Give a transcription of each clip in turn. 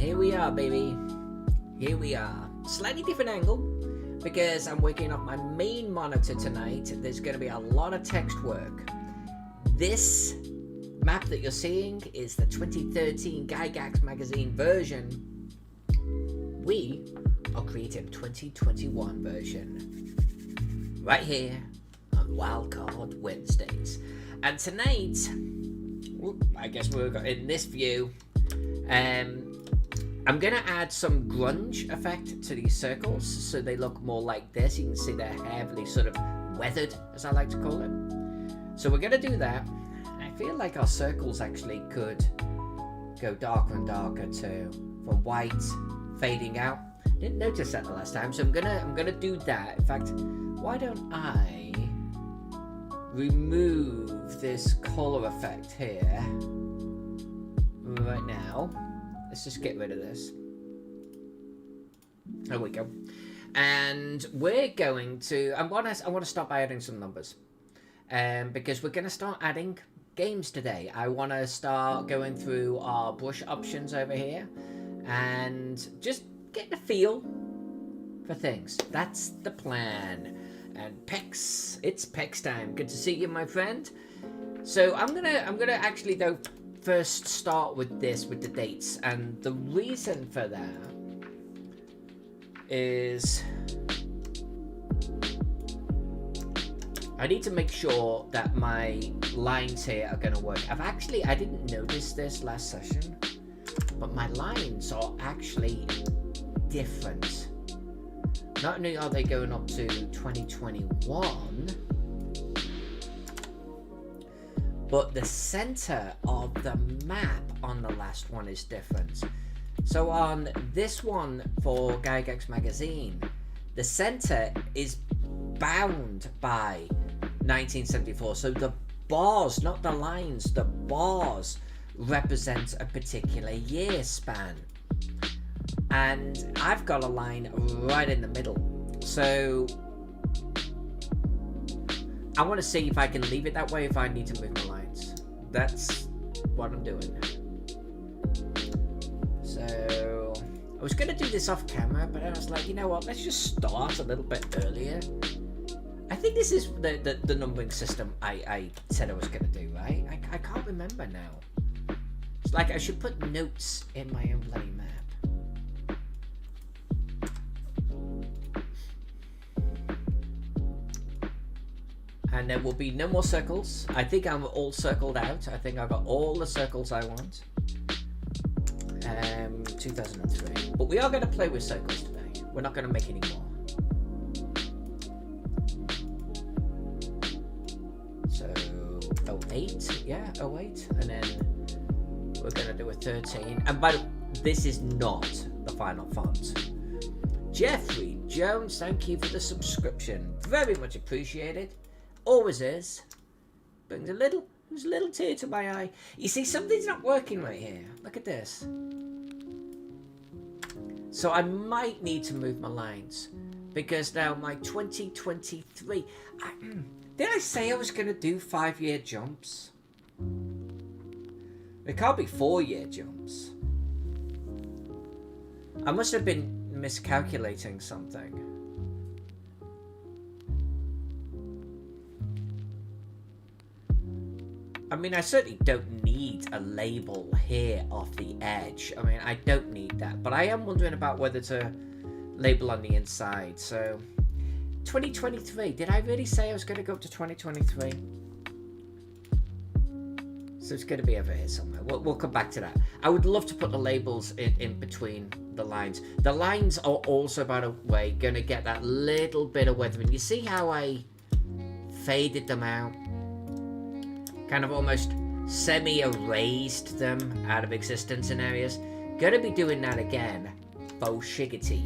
here we are, baby. Here we are. Slightly different angle, because I'm working off my main monitor tonight. There's going to be a lot of text work. This map that you're seeing is the 2013 Gygax magazine version. We are creating 2021 version right here on Wildcard Wednesdays. And tonight, I guess we're in this view. I'm going to add some grunge effect to these circles so they look more like this. You can see they're heavily sort of weathered, as I like to call it. So we're going to do that. I feel like our circles actually could go darker and darker too, from white fading out. Didn't notice that the last time, so I'm gonna do that. In fact, why don't I remove this color effect here right now? Let's just get rid of this. There we go. And we're going to. I want to start by adding some numbers, because we're going to start adding games today. I want to start going through our brush options over here, and just getting a feel for things. That's the plan. And Pex, it's Pex time. Good to see you, my friend. So I'm gonna actually though first start with this, with the dates, and the reason for that is I need to make sure that my lines here are gonna work. I didn't notice this last session, but my lines are actually different. Not only are they going up to 2021, but the center of the map on the last one is different. So on this one for Gygax magazine, the center is bound by 1974. So the bars, not the lines, the bars represent a particular year span. And I've got a line right in the middle. So I want to see if I can leave it that way, if I need to move my lines. That's what I'm doing. So I was going to do this off camera, but I was like, you know what, let's just start a little bit earlier. I think this is the numbering system I said I was going to do, right? I can't remember now. It's like I should put notes in my own bloody map. And there will be no more circles. I think I'm all circled out. I think I've got all the circles I want. 2003. But we are going to play with circles today. We're not going to make any more. So 08, yeah, 08, and then we're going to do a 13. And by the way, this is not the final font. Jeffrey Jones, thank you for the subscription. Very much appreciated. Always is. Brings there's a little tear to my eye. You see, something's not working right here. Look at this. So I might need to move my lines, because now my 2023. Did I say I was going to do 5-year jumps? It can't be 4-year jumps. I must have been miscalculating something. I mean, I certainly don't need a label here off the edge. I mean, I don't need that. But I am wondering about whether to label on the inside. So, 2023. Did I really say I was going to go up to 2023? So it's going to be over here somewhere. We'll come back to that. I would love to put the labels in between the lines. The lines are also, by the way, going to get that little bit of weathering. You see how I faded them out? Kind of almost semi-erased them out of existence in areas. Gonna be doing that again. Faux shiggity.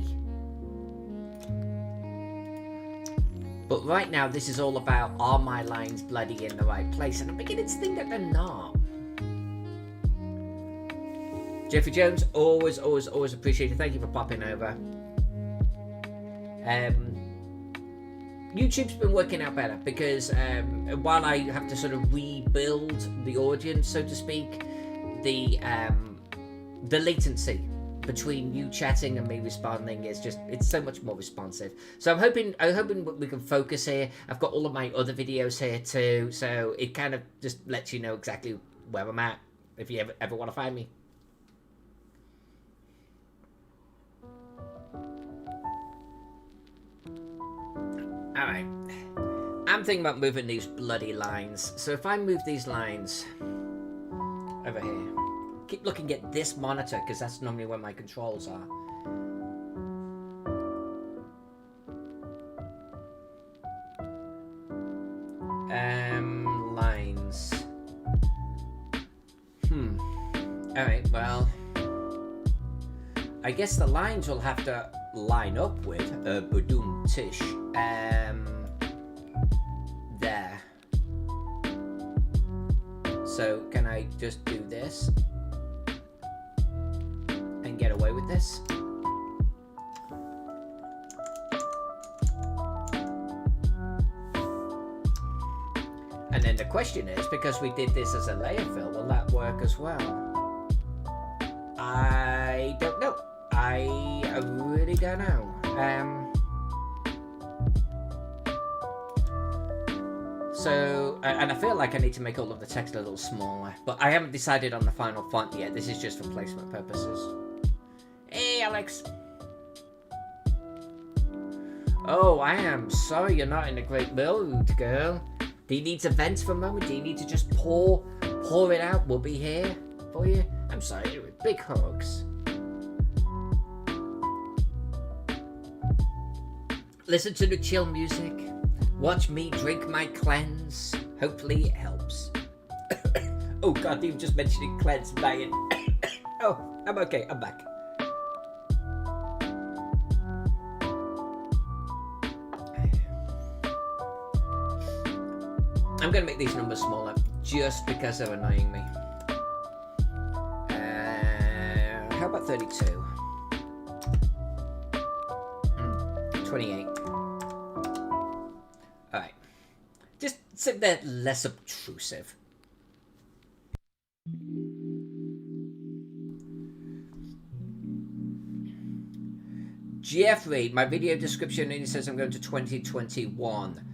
But right now, this is all about, are my lines bloody in the right place? And I'm beginning to think that they're not. Jeffrey Jones, always appreciated. Thank you for popping over. YouTube's been working out better because while I have to sort of rebuild the audience, so to speak, the latency between you chatting and me responding, it's so much more responsive. So I'm hoping we can focus here. I've got all of my other videos here too, so it kind of just lets you know exactly where I'm at if you ever want to find me. Alright, I'm thinking about moving these bloody lines. So if I move these lines over here, keep looking at this monitor because that's normally where my controls are. Lines. Alright, well, I guess the lines will have to line up with Badoom Tish. There. So can I just do this and get away with this? And then the question is, because we did this as a layer fill, will that work as well? I don't know. I really don't know. So, and I feel like I need to make all of the text a little smaller, but I haven't decided on the final font yet. This is just for placement purposes. Hey, Alex. Oh, I am sorry you're not in a great mood, girl. Do you need to vent for a moment? Do you need to just pour it out? We'll be here for you. I'm sorry, with big hugs. Listen to the chill music. Watch me drink my cleanse. Hopefully it helps. Oh god, even just mentioning cleanse, I'm dying. Oh, I'm okay, I'm back. I'm gonna make these numbers smaller just because they're annoying me. How about 32? 28. Alright. Just so they're less obtrusive. Jeffrey, my video description only says I'm going to 2021.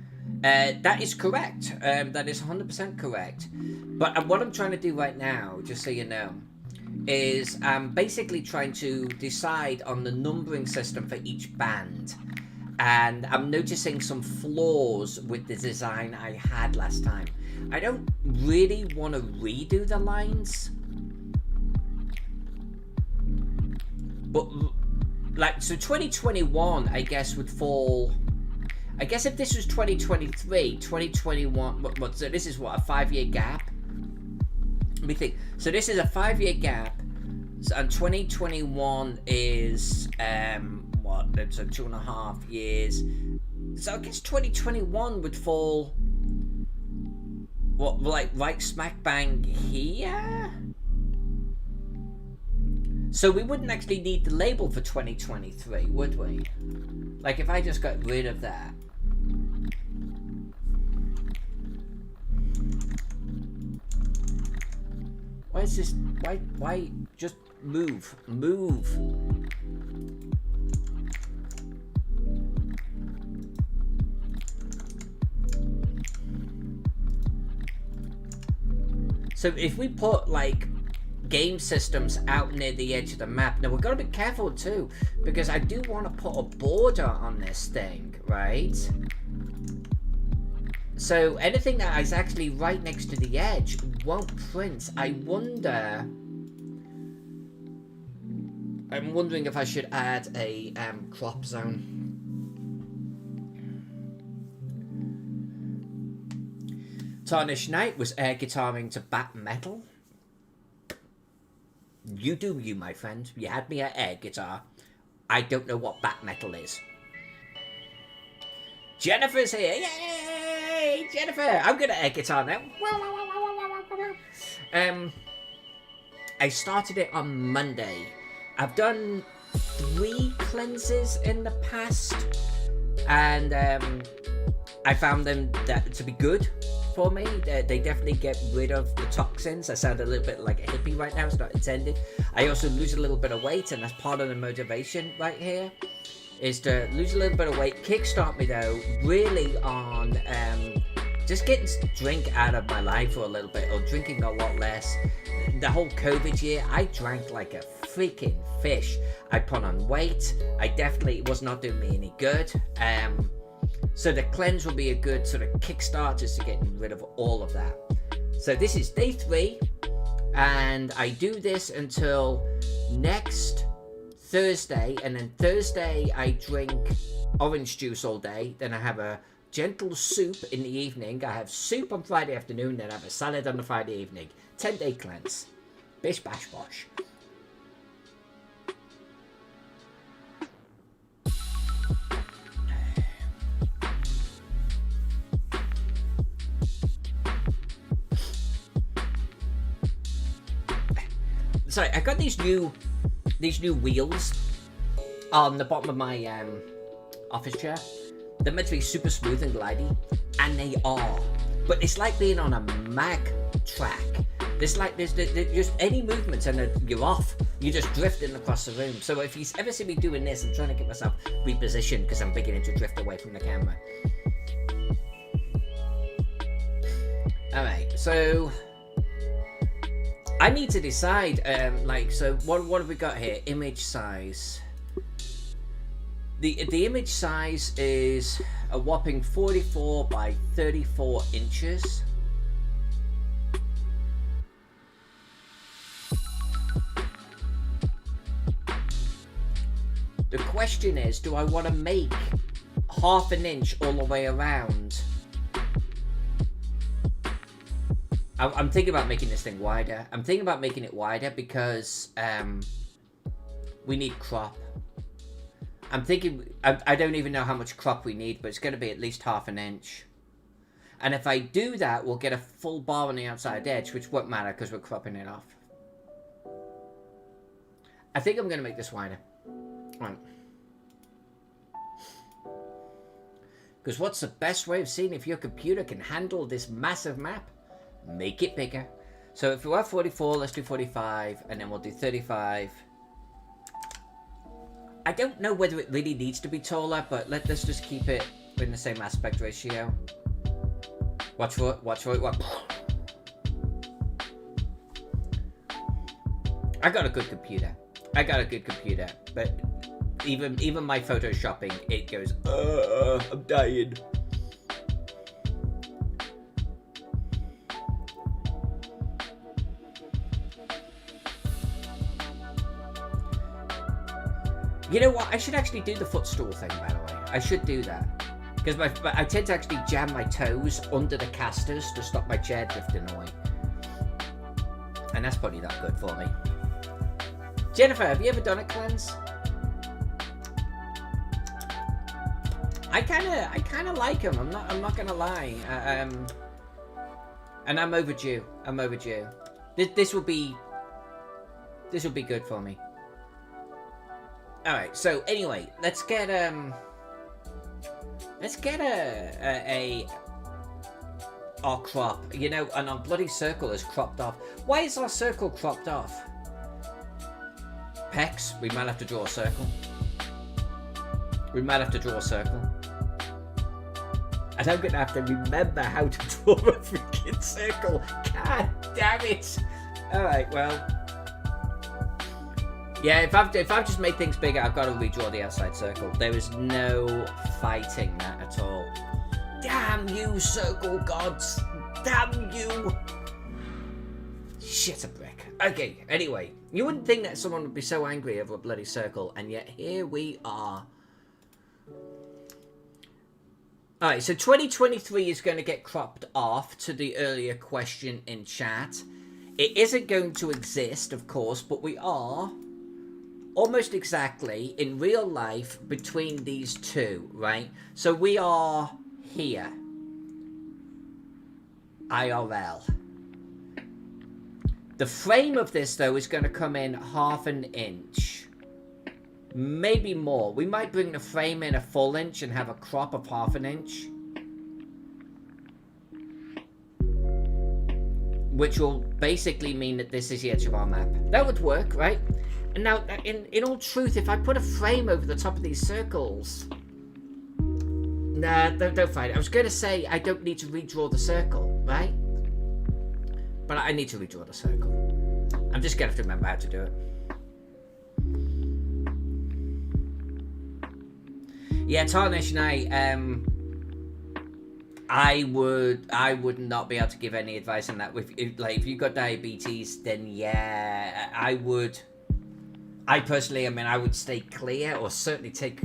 That is correct. That is 100% correct. But what I'm trying to do right now, just so you know, is I'm basically trying to decide on the numbering system for each band. And I'm noticing some flaws with the design I had last time. I don't really want to redo the lines. But, like, so 2021, I guess, would fall... I guess if this was 2023, 2021... So this is what, a 5-year gap? Let me think. So this is a 5-year gap. So, and 2021 is... what? So 2.5 years. So I guess 2021 would fall... What, like, right smack bang here? So we wouldn't actually need the label for 2023, would we? Like, if I just got rid of that. Why is this... Why... Just move. Move. So if we put, like, game systems out near the edge of the map. Now, we've got to be careful, too, because I do want to put a border on this thing, right? So anything that is actually right next to the edge won't print. I'm wondering if I should add a crop zone. Tarnished Knight was air guitaring to bat metal. You do you, my friend. You had me at air guitar. I don't know what bat metal is. Jennifer's here. Yay! Jennifer! I'm good at air guitar now. I started it on Monday. I've done 3 cleanses in the past. And I found them to be good. for me. They definitely get rid of the toxins. I sound a little bit like a hippie right now. It's not intended. I also lose a little bit of weight, and that's part of the motivation right here, is to lose a little bit of weight. Kickstart me though, really on just getting drink out of my life for a little bit, or drinking a lot less. The whole COVID year, I drank like a freaking fish. I put on weight. It was not doing me any good. So the cleanse will be a good sort of kickstart just to getting rid of all of that. So this is day 3, and I do this until next Thursday, and then Thursday I drink orange juice all day. Then I have a gentle soup in the evening. I have soup on Friday afternoon, then I have a salad on the Friday evening. 10-day cleanse. Bish bash bosh. Sorry, I got these new wheels on the bottom of my office chair. They're meant to be super smooth and glidey, and they are. But it's like being on a mag track. There's just any movements and you're off. You're just drifting across the room. So if you ever see me doing this, I'm trying to get myself repositioned because I'm beginning to drift away from the camera. Alright, so I need to decide, so what have we got here? Image size. The image size is a whopping 44 by 34 inches. The question is, do I want to make half an inch all the way around? I'm thinking about making this thing wider. I'm thinking about making it wider because we need crop. I'm thinking, I don't even know how much crop we need, but it's going to be at least half an inch. And if I do that, we'll get a full bar on the outside edge, which won't matter because we're cropping it off. I think I'm going to make this wider. Right. Because what's the best way of seeing if your computer can handle this massive map? Make it bigger. So if we have 44, let's do 45, and then we'll do 35. I don't know whether it really needs to be taller, but let's just keep it in the same aspect ratio. Watch for it, watch for it, watch. I got a good computer. But even my photoshopping, it goes, I'm dying. You know what? I should actually do the footstool thing, by the way. I should do that. Because I tend to actually jam my toes under the casters to stop my chair drifting away. And that's probably not good for me. Jennifer, have you ever done a cleanse? I kind of like them. I'm not gonna lie. And I'm overdue. This will be good for me. All right. So anyway, let's get our crop. You know, and our bloody circle is cropped off. Why is our circle cropped off? Pecs, we might have to draw a circle. And I'm going to have to remember how to draw a freaking circle. God damn it. Alright, well. Yeah, if I've just made things bigger, I've got to redraw the outside circle. There is no fighting that at all. Damn you, circle gods. Damn you. Shit a brick. Okay, anyway. You wouldn't think that someone would be so angry over a bloody circle, and yet here we are. Alright, so 2023 is going to get cropped off to the earlier question in chat. It isn't going to exist, of course, but we are almost exactly in real life between these two, right? So we are here. IRL. The frame of this, though, is going to come in half an inch. Maybe more. We might bring the frame in a full inch and have a crop of half an inch. which will basically mean that this is the edge of our map. That would work, right? And now, in all truth, if I put a frame over the top of these circles... Nah, don't fight it. I was going to say I don't need to redraw the circle, right? But I need to redraw the circle. I'm just going to have to remember how to do it. Yeah, Tarnish and I would not be able to give any advice on that. If you got diabetes, then yeah, I would. I personally, I would stay clear or certainly take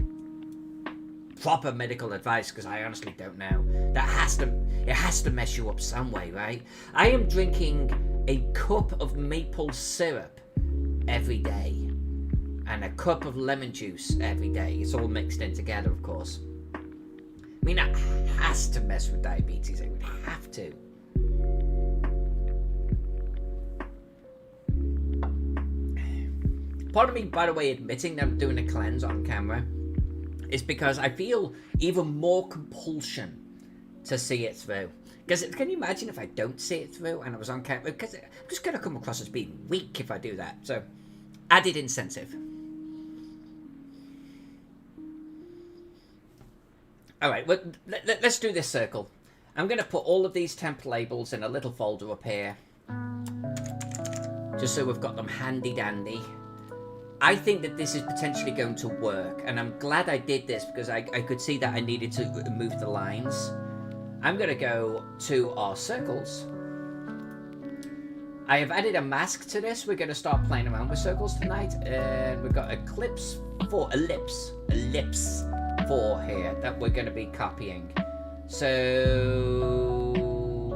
proper medical advice, because I honestly don't know. It has to mess you up some way, right? I am drinking a cup of maple syrup every day and a cup of lemon juice every day. It's all mixed in together, of course. That has to mess with diabetes. It would have to. Part of me, by the way, admitting that I'm doing a cleanse on camera is because I feel even more compulsion to see it through. Because can you imagine if I don't see it through and I was on camera? Because I'm just going to come across as being weak if I do that. So, added incentive. Alright, well, let's do this circle. I'm going to put all of these temp labels in a little folder up here. Just so we've got them handy dandy. I think that this is potentially going to work, and I'm glad I did this because I could see that I needed to move the lines. I'm going to go to our circles. I have added a mask to this. We're going to start playing around with circles tonight, and we've got ellipse 4 here that we're going to be copying. So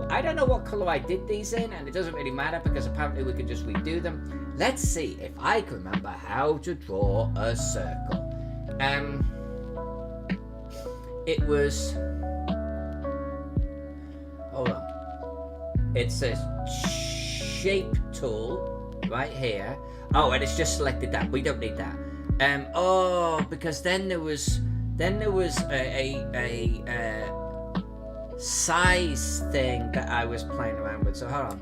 I don't know what color I did these in, and it doesn't really matter because apparently we can just redo them. Let's see if I can remember how to draw a circle. It was... Hold on. It's a shape tool right here. Oh, and it's just selected that. We don't need that. Oh, because then there was a size thing that I was playing around with. So hold on.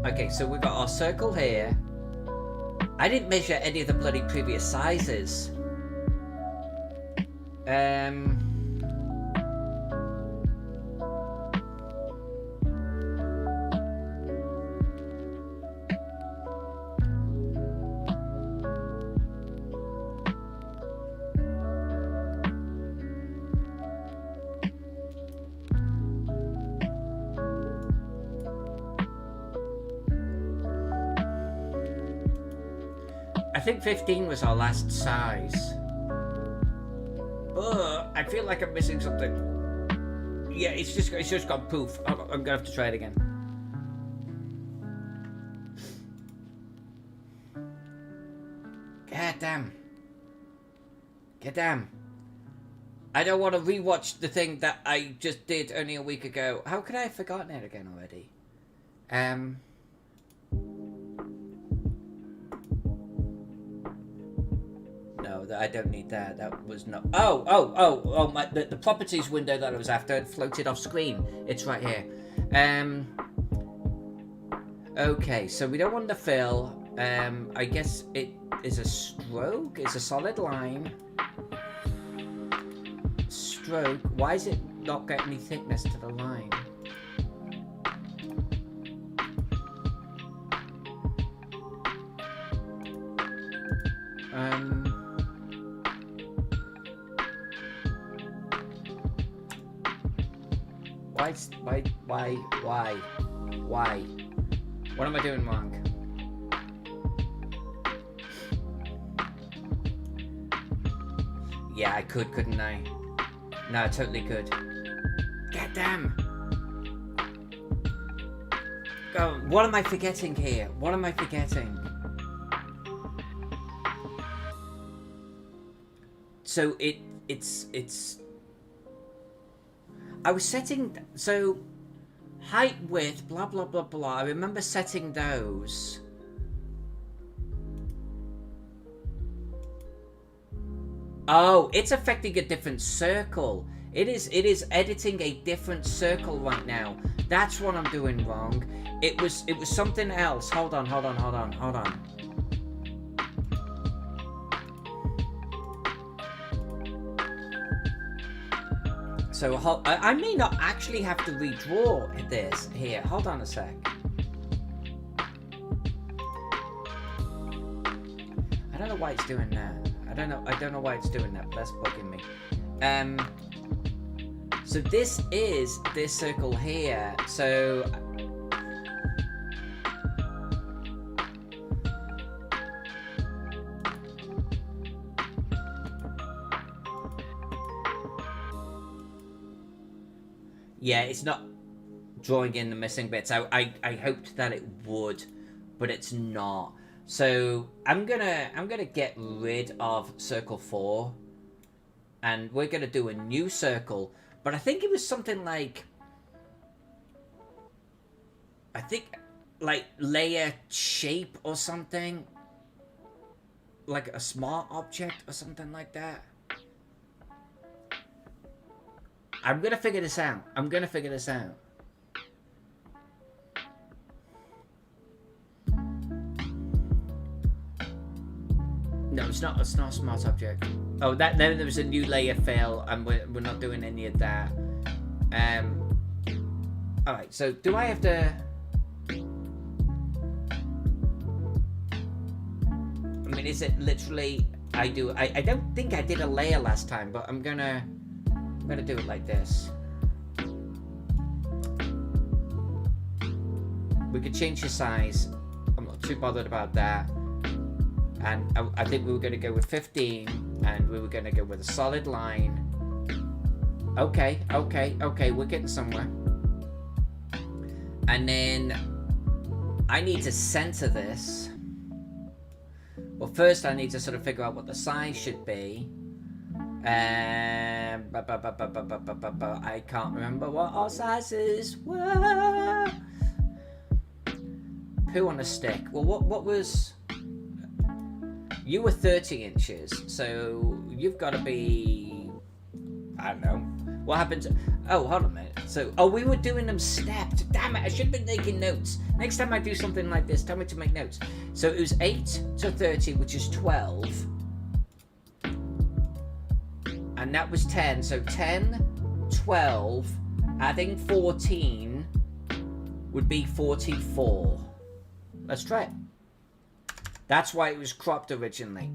Okay, so we've got our circle here. I didn't measure any of the bloody previous sizes. I think 15 was our last size. Ugh, I feel like I'm missing something. Yeah, it's just gone poof. I'm gonna have to try it again. God damn. God damn. I don't want to rewatch the thing that I just did only a week ago. How could I have forgotten it again already? No, I don't need that. That was not... Oh, the properties window that I was after had floated off screen. It's right here. Okay, so we don't want the fill. I guess it is a stroke. It's a solid line. Stroke. Why is it not getting any thickness to the line? Why? What am I doing wrong? Yeah, I couldn't I? No, I totally could. God damn! Oh, what am I forgetting here? What am I forgetting? So it's... I was setting... So... Height, width, blah, blah, blah, blah. I remember setting those. Oh, it's affecting a different circle. It is editing a different circle right now. That's what I'm doing wrong. It was something else. Hold on. So I may not actually have to redraw this here. Hold on a sec. I don't know why it's doing that. I don't know why it's doing that, but that's bugging me. So this is this circle here. So yeah, it's not drawing in the missing bits. I hoped that it would, but it's not. So I'm gonna get rid of circle 4, and we're gonna do a new circle. But I think it was something like, like layer shape or something, like a smart object or something like that. I'm gonna figure this out. No, it's not a smart object. Oh, then there was a new layer fail, and we're not doing any of that. Alright, so do I have to... I mean, is it literally... I don't think I did a layer last time, but I'm gonna do it like this. We could change the size. I'm not too bothered about that. And I think we were going to go with 15, and we were going to go with a solid line. Okay, we're getting somewhere. And then I need to center this. Well, first I need to sort of figure out what the size should be. I can't remember what our sizes were. Poo on a stick. Well, what was... You were 30 inches, so you've got to be... I don't know. What happened to... Oh, hold on a minute. So, we were doing them stepped. Damn it, I should have been taking notes. Next time I do something like this, tell me to make notes. So it was 8 to 30, which is 12. And that was 10. So 10, 12, adding 14 would be 44. Let's try it. That's why it was cropped originally.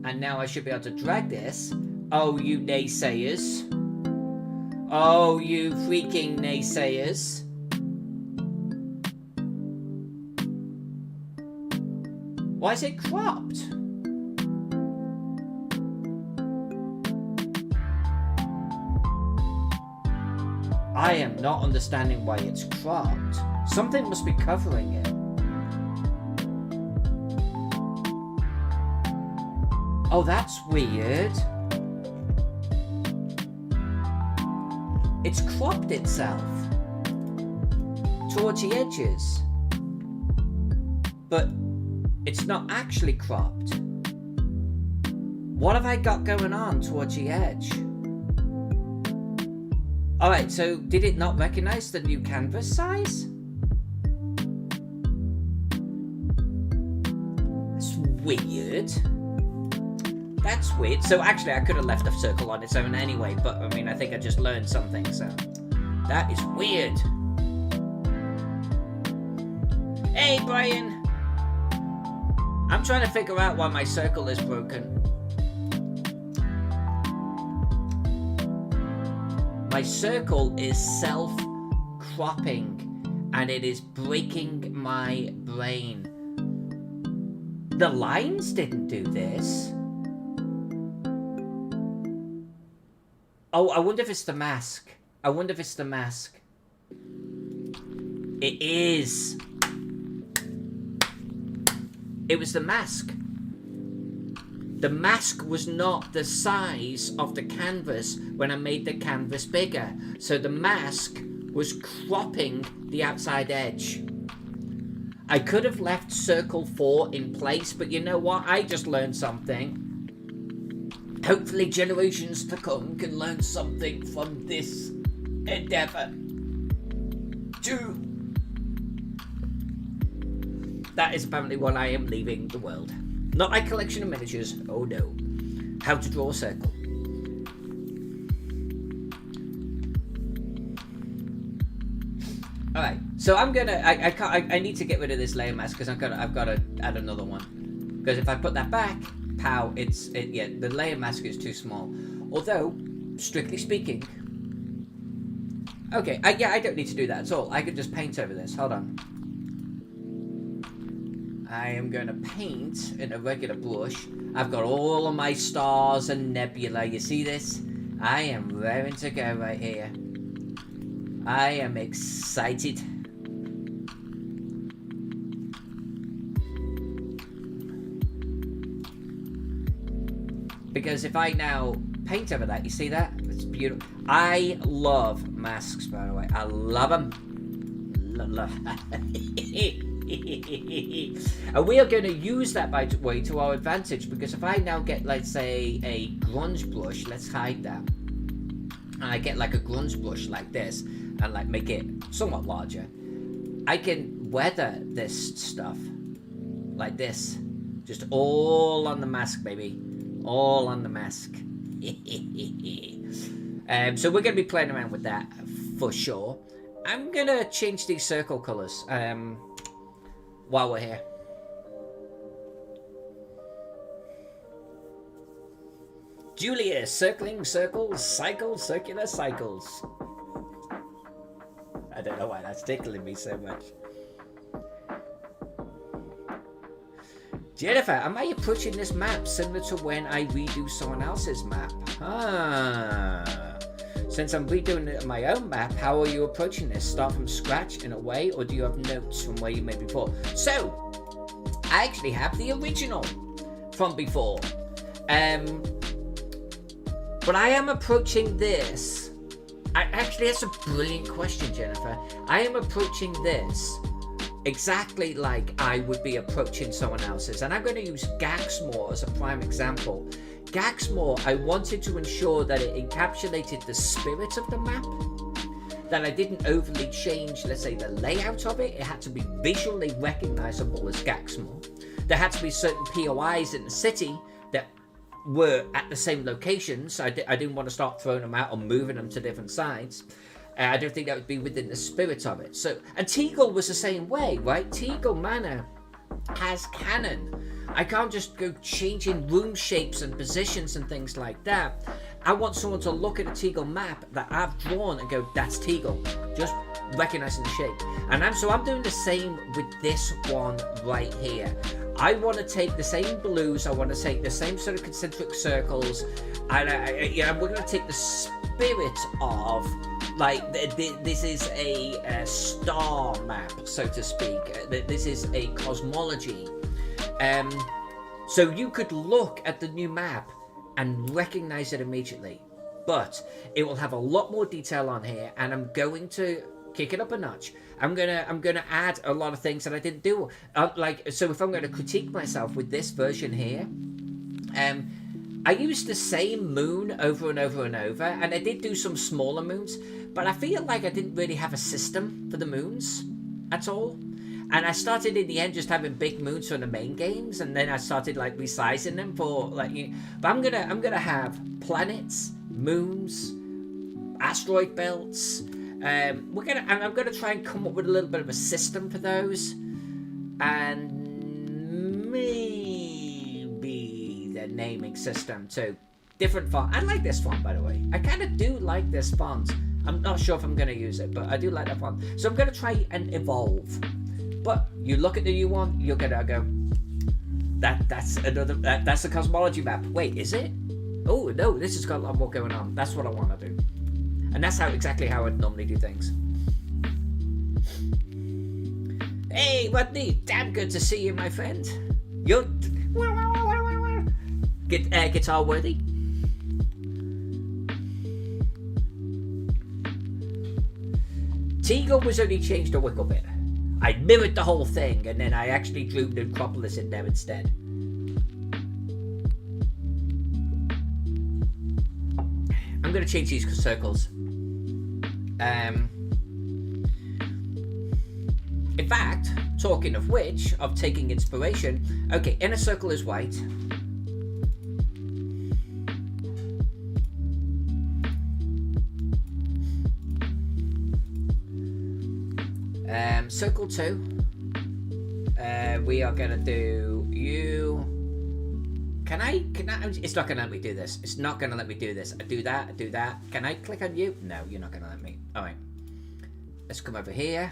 And now I should be able to drag this. Oh, you naysayers. Oh, you freaking naysayers. Why is it cropped? I am not understanding why it's cropped. Something must be covering it. Oh, that's weird. It's cropped itself towards the edges. But it's not actually cropped. What have I got going on towards the edge? Alright, so did it not recognize the new canvas size? That's weird. That's weird. So actually I could have left the circle on its own anyway, but I mean I think I just learned something, so that is weird. Hey Brian! I'm trying to figure out why my circle is broken. My circle is self-cropping, and it is breaking my brain. The lines didn't do this. Oh, I wonder if it's the mask. It is. It was the mask. The mask was not the size of the canvas when I made the canvas bigger. So the mask was cropping the outside edge. I could have left circle 4 in place, but you know what? I just learned something. Hopefully generations to come can learn something from this endeavor. That is apparently what I am leaving the world. Not my collection of miniatures, oh no. How to draw a circle. Alright, so I'm gonna, I need to get rid of this layer mask because I've got to add another one. Because if I put that back, pow, yeah, the layer mask is too small. Although, strictly speaking, okay, yeah, I don't need to do that at all. I could just paint over this, hold on. I am going to paint in a regular brush. I've got all of my stars and nebula. You see this? I am raring to go right here. I am excited. Because if I now paint over that, you see that? It's beautiful. I love masks, by the way. I love them. And we are going to use that, by the way, to our advantage, because if I now get, let's say, a grunge brush, let's hide that, and I get like a grunge brush like this, and like make it somewhat larger, I can weather this stuff like this, just all on the mask, baby, all on the mask. So we're going to be playing around with that for sure. I'm going to change these circle colors while we're here. Julia, circling circles, cycles, circular cycles. I don't know why that's tickling me so much. Jennifer, am I approaching this map similar to when I redo someone else's map? Since I'm redoing my own map, how are you approaching this? Start from scratch in a way, or do you have notes from where you made before? So, I actually have the original from before. But I am approaching this. Actually, that's a brilliant question, Jennifer. I am approaching this exactly like I would be approaching someone else's. And I'm going to use Gaxmore as a prime example. Gaxmore, I wanted to ensure that it encapsulated the spirit of the map, that I didn't overly change, let's say, the layout of it. It had to be visually recognizable as Gaxmore. There had to be certain POIs in the city that were at the same location, so I didn't want to start throwing them out or moving them to different sides. I don't think that would be within the spirit of it. So, and Teagle was the same way, right? Teagle Manor has canon. I can't just go changing room shapes and positions and things like that. I want someone to look at a Teagle map that I've drawn and go, that's Teagle. Just recognizing the shape. And I'm doing the same with this one right here. I want to take the same blues, I want to take the same sort of concentric circles, and we're going to take the spirit of, like, this is a star map, so to speak. This is a cosmology. So you could look at the new map and recognize it immediately, but it will have a lot more detail on here, and I'm going to kick it up a notch. I'm gonna add a lot of things that I didn't do. So if I'm going to critique myself with this version here, I used the same moon over and over and over, and I did do some smaller moons, but I feel like I didn't really have a system for the moons at all. And I started in the end just having big moons for the main games, and then I started like resizing them for like. But I'm gonna have planets, moons, asteroid belts. I'm gonna try and come up with a little bit of a system for those, and maybe the naming system too. Different font. I like this font, by the way. I kind of do like this font. I'm not sure if I'm gonna use it, but I do like that font. So I'm gonna try and evolve. But you look at the new one, you're gonna go, that's a cosmology map. Wait, is it? Oh no, this has got a lot more going on. That's what I want to do. And that's exactly how I'd normally do things. Hey, Rodney, damn good to see you, my friend. You're guitar worthy. Teagle was only changed a little bit. I mirrored the whole thing, and then I actually drew the Necropolis in there instead. I'm going to change these circles. In fact, talking of which, of taking inspiration, okay, inner circle is white. Circle 2. We are gonna do you. Can I? It's not gonna let me do this. It's not gonna let me do this. I do that. I do that. Can I click on you? No, you're not gonna let me. All right. Let's come over here.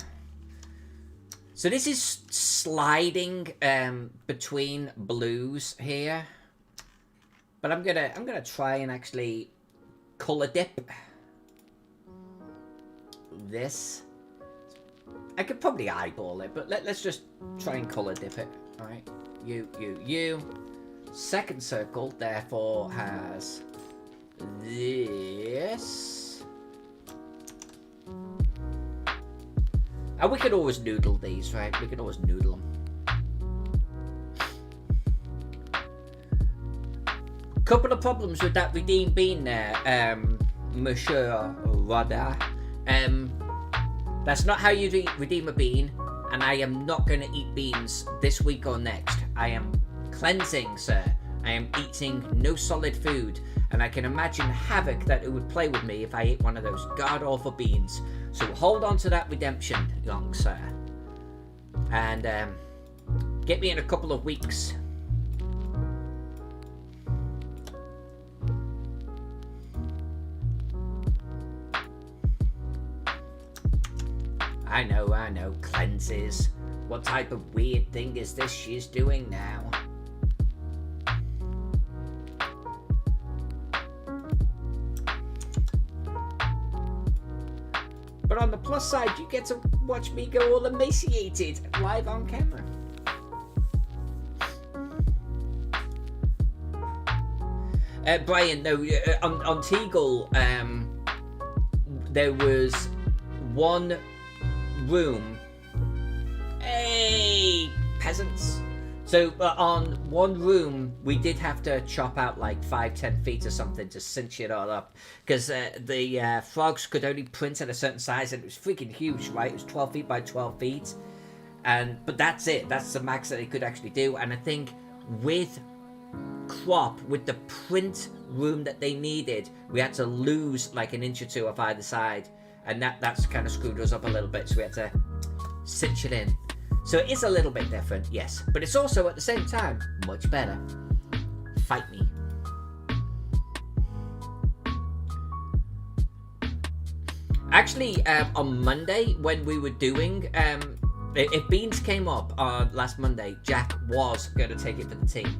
So this is sliding between blues here, but I'm gonna try and actually color dip this. I could probably eyeball it, but let's just try and color dip it. All right, you. Second circle therefore has this. And we could always noodle these, right? We could always noodle them. Couple of problems with that redeem bean there, Monsieur Rodda. That's not how you redeem a bean, and I am not going to eat beans this week or next. I am cleansing, sir. I am eating no solid food, and I can imagine havoc that it would play with me if I ate one of those god-awful beans. So hold on to that redemption, young sir. And get me in a couple of weeks. I know, cleanses. What type of weird thing is this she's doing now? But on the plus side, you get to watch me go all emaciated live on camera. Brian, no, on Teagle, there was one room. Hey, peasants. So on one room, we did have to chop out like 5-10 feet or something to cinch it all up. Because the frogs could only print at a certain size, and it was freaking huge, right? It was 12 feet by 12 feet. But that's it. That's the max that they could actually do. And I think with crop, with the print room that they needed, we had to lose like an inch or two off either side. And that's kind of screwed us up a little bit, so we had to cinch it in. So it is a little bit different, yes. But it's also, at the same time, much better. Fight me. Actually, on Monday, when we were doing... if Beans came up on last Monday, Jack was going to take it for the team.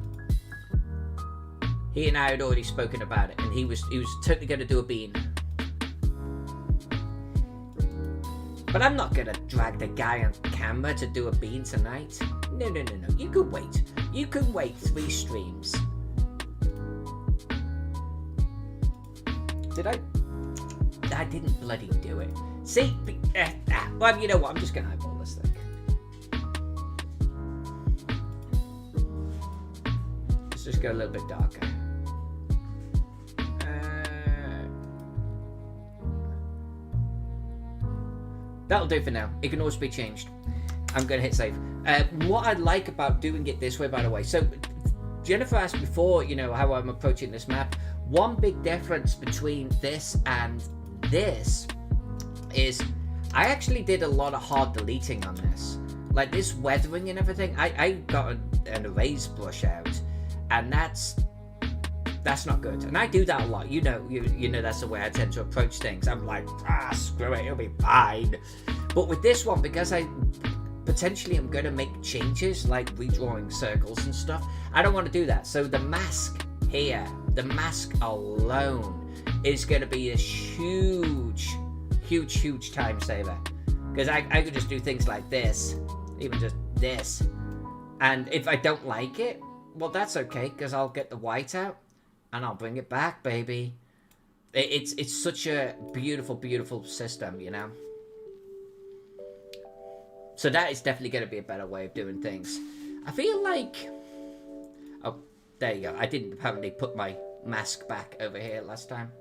He and I had already spoken about it, and he was totally going to do a bean. But I'm not gonna drag the guy on camera to do a bean tonight. No. You can wait. You can wait 3 streams. Did I? I didn't bloody do it. See? Well, you know what? I'm just gonna eyeball this thing. Let's just go a little bit darker. That'll do for now. It can always be changed. I'm going to hit save. What I like about doing it this way, by the way. So, Jennifer asked before, you know, how I'm approaching this map. One big difference between this and this is I actually did a lot of hard deleting on this. Like this weathering and everything. I got an erase brush out. And that's not good. And I do that a lot. You know that's the way I tend to approach things. I'm like, screw it, it'll be fine. But with this one, because I potentially am going to make changes, like redrawing circles and stuff, I don't want to do that. So the mask here, the mask alone, is going to be a huge time saver. Because I could just do things like this, even just this. And if I don't like it, well, that's okay, because I'll get the white out. And I'll bring it back, baby. It's such a beautiful system, you know? So that is definitely going to be a better way of doing things. I feel like... Oh, there you go. I didn't apparently put my mask back over here last time.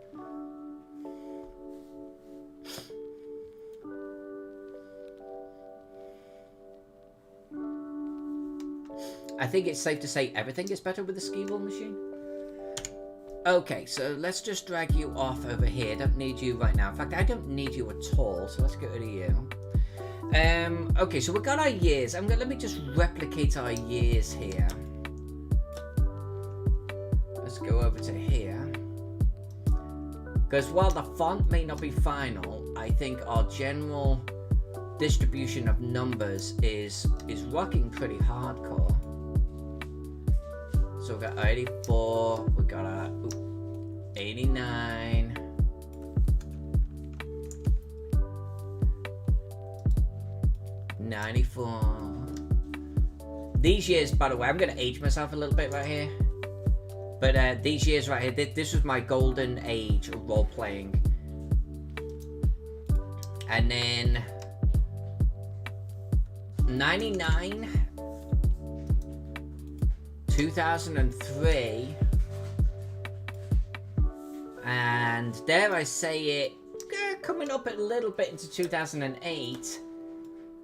I think it's safe to say everything is better with the ski roll machine. Okay, so let's just drag you off over here. Don't need you right now. In fact, I don't need you at all, so let's get rid of you. Okay, so we've got our years. Let me just replicate our years here. Let's go over to here. Because while the font may not be final, I think our general distribution of numbers is rocking pretty hardcore. So we've got 84, we've got our 89. $94. These years, by the way, I'm going to age myself a little bit right here. But these years right here, this was my golden age of role-playing. And then 99, 2003, and dare I say it, coming up a little bit into 2008.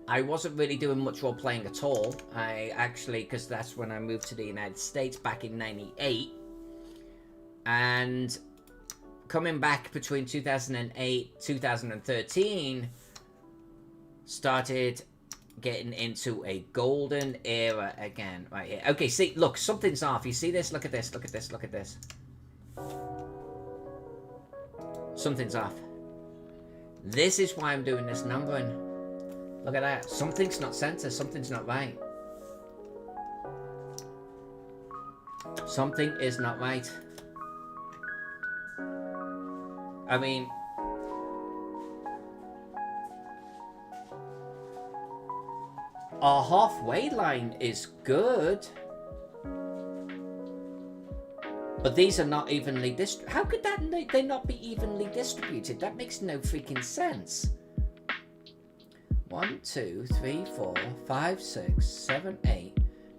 I wasn't really doing much role playing at all. I actually, because that's when I moved to the United States back in '98. And coming back between 2008 2013, started getting into a golden era again right here. Okay, see, look, something's off. You see this? Look at this, look at this, look at this. Something's off. This is why I'm doing this numbering. Look at that. Something's not centered. Something's not right. Something is not right. I mean, our halfway line is good. But these are not evenly distributed. How could they not be evenly distributed? That makes no freaking sense. 1, 2, 3, 4, 5, 6, 7, 8,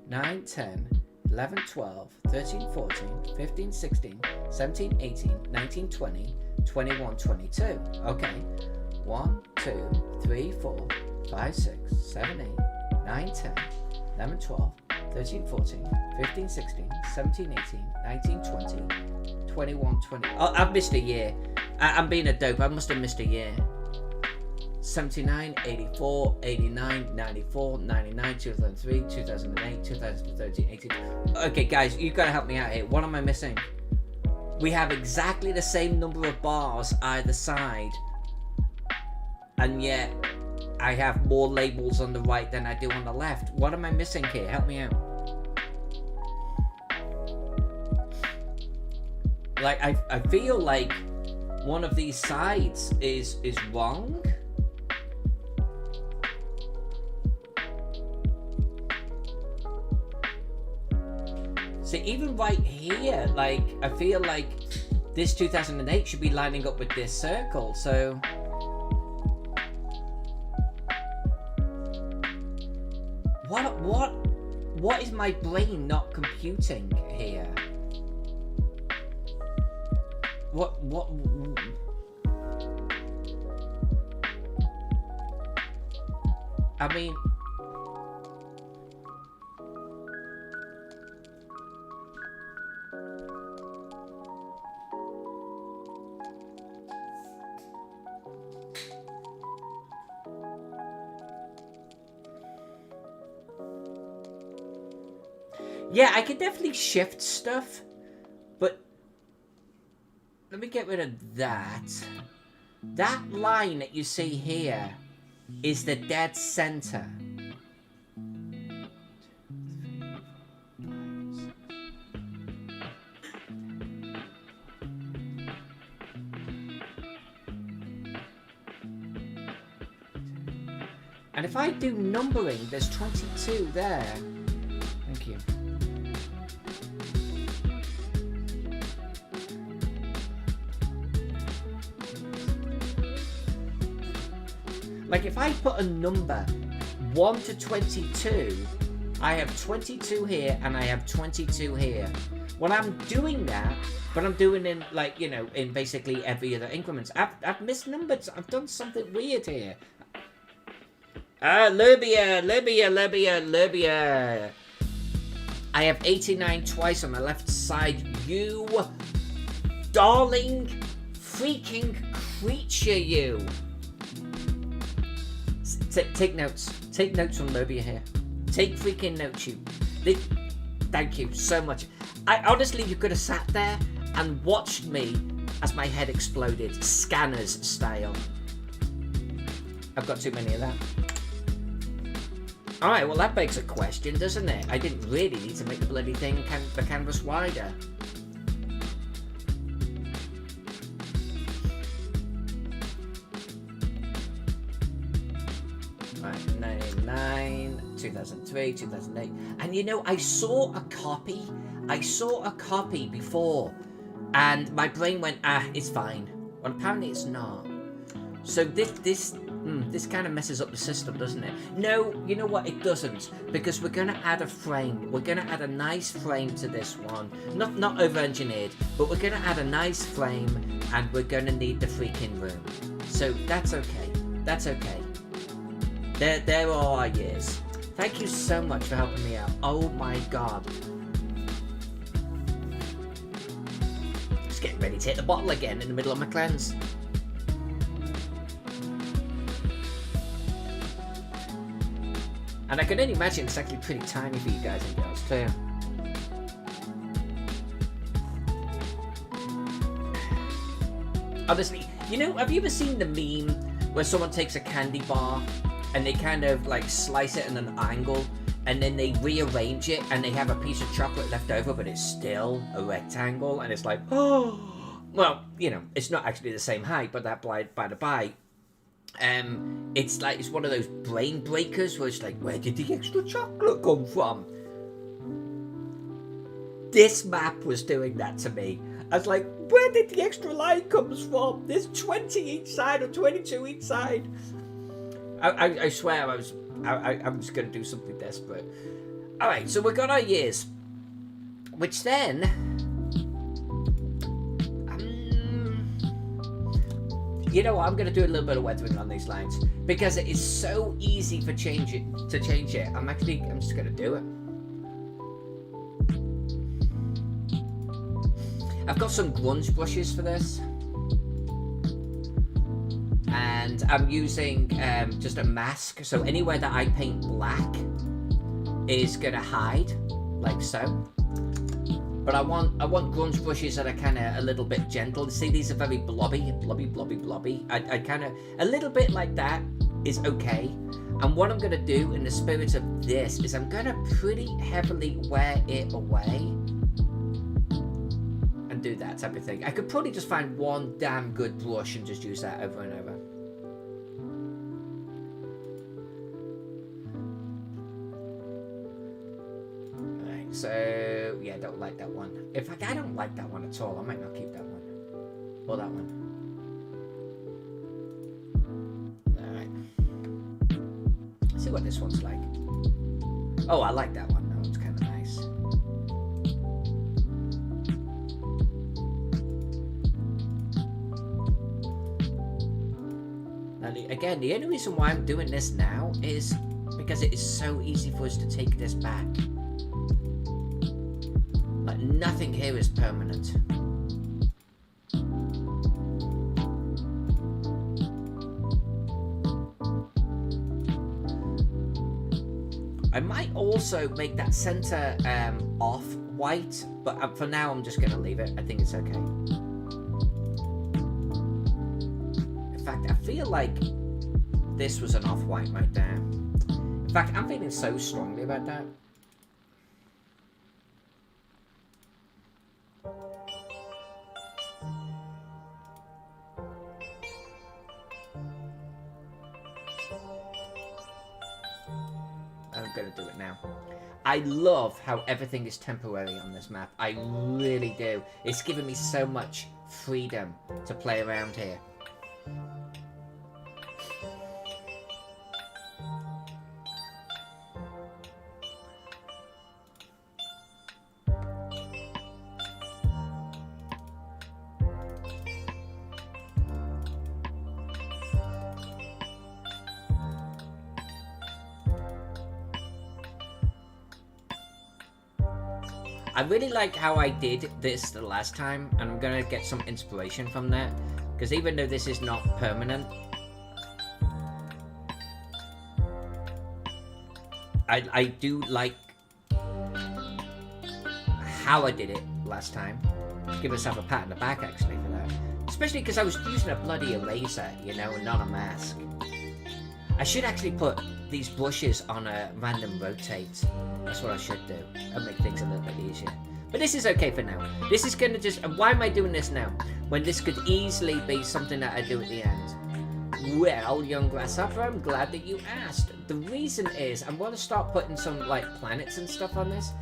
9, 10, 11, 12, 13, 14, 15, 16, 17, 18, 19, 20, 21, 22. Okay. 1, 2, 3, 4, 5, 6, 7, 8, 9, 10, 11, 12, 13, 14, 15, 16, 17, 18, 19, 20, 21, 20. Oh, I've missed a year. I'm being a dope. I must have missed a year. 79, 84, 89, 94, 99, 2003, 2008, 2013, 18. Okay, guys, you've got to help me out here. What am I missing? We have exactly the same number of bars either side. And yet, I have more labels on the right than I do on the left. What am I missing here? Help me out. Like, I feel like one of these sides is wrong. See, even right here, like, I feel like this 2008 should be lining up with this circle, so... What is my brain not computing here? What... I mean... Yeah, I could definitely shift stuff, but let me get rid of that. That line that you see here is the dead center. And if I do numbering, there's 22 there. Thank you. Like, if I put a number 1 to 22, I have 22 here and I have 22 here. When I'm doing that, but I'm doing in, like, you know, in basically every other increments. I've misnumbered. I've done something weird here. Libya. I have 89 twice on my left side. You darling freaking creature, you. Take notes. Take notes from Lobia here. Take freaking notes, you. Thank you so much. I honestly, you could have sat there and watched me as my head exploded, Scanners style. I've got too many of that. Alright, well that begs a question, doesn't it? I didn't really need to make the bloody thing, the canvas wider. Right, 99, 2003, 2008. And you know, I saw a copy before. And my brain went, it's fine. Well, apparently it's not. So this kind of messes up the system, doesn't it? No, you know what? It doesn't, because we're going to add a frame. We're going to add a nice frame to this one. Not over-engineered, but we're going to add a nice frame, and we're going to need the freaking room. So that's okay. That's okay. There are our years. Thank you so much for helping me out. Oh my god. Just getting ready to hit the bottle again in the middle of my cleanse. And I can only imagine it's actually pretty tiny for you guys and girls too. Honestly, you know, have you ever seen the meme where someone takes a candy bar and they kind of like slice it in an angle and then they rearrange it and they have a piece of chocolate left over, but it's still a rectangle, and it's like, oh, well, you know, it's not actually the same height, but that by the by. It's like, it's one of those brain breakers where it's like, where did the extra chocolate come from? This map was doing that to me. I was like, where did the extra line come from? There's 20 each side or 22 each side. I swear I was going to do something desperate. Alright, so we got our years. Which then... you know what, I'm going to do a little bit of weathering on these lines. Because it is so easy to change it. I'm just going to do it. I've got some grunge brushes for this. And I'm using just a mask, so anywhere that I paint black is gonna hide, like so. But I want grunge brushes that are kind of a little bit gentle. See, these are very blobby. I kind of, a little bit like that is okay. And what I'm gonna do in the spirit of this is I'm gonna pretty heavily wear it away. And do that type of thing. I could probably just find one damn good brush and just use that over and over. Right, so yeah, don't like that one. In fact, I don't like that one at all. I might not keep that one. Or that one. Alright. See what this one's like. Oh, I like that one. That one's kind of nice. Again, the only reason why I'm doing this now is because it is so easy for us to take this back. Like, nothing here is permanent. I might also make that center off white, but for now I'm just going to leave it. I think it's okay. In fact, I feel like this was an off-white right there. In fact, I'm feeling so strongly about that. I'm gonna do it now. I love how everything is temporary on this map. I really do. It's given me so much freedom to play around here. I really like how I did this the last time, and I'm gonna get some inspiration from that, because even though this is not permanent, I do like how I did it last time. Give myself a pat on the back actually for that, especially because I was using a bloody eraser, you know, and not a mask. I should actually put these brushes on a random rotate. That's what I should do. That'll make things a little bit easier. But this is okay for now. This is gonna just... Why am I doing this now? When this could easily be something that I do at the end. Well, young grasshopper, I'm glad that you asked. The reason is I'm going to start putting some like planets and stuff on this.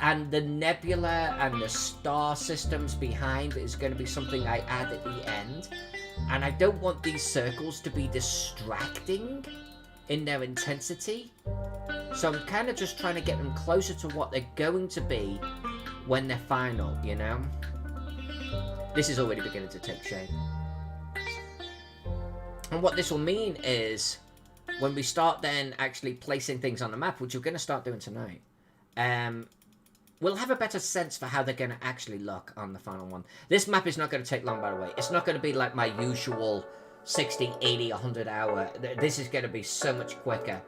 And the nebula and the star systems behind is going to be something I add at the end. And I don't want these circles to be distracting in their intensity, so I'm kind of just trying to get them closer to what they're going to be when they're final, you know? This is already beginning to take shape. And what this will mean is, when we start then actually placing things on the map, which we're going to start doing tonight, we'll have a better sense for how they're going to actually look on the final one. This map is not going to take long, by the way. It's not going to be like my usual 60, 80, 100 hour. This is going to be so much quicker.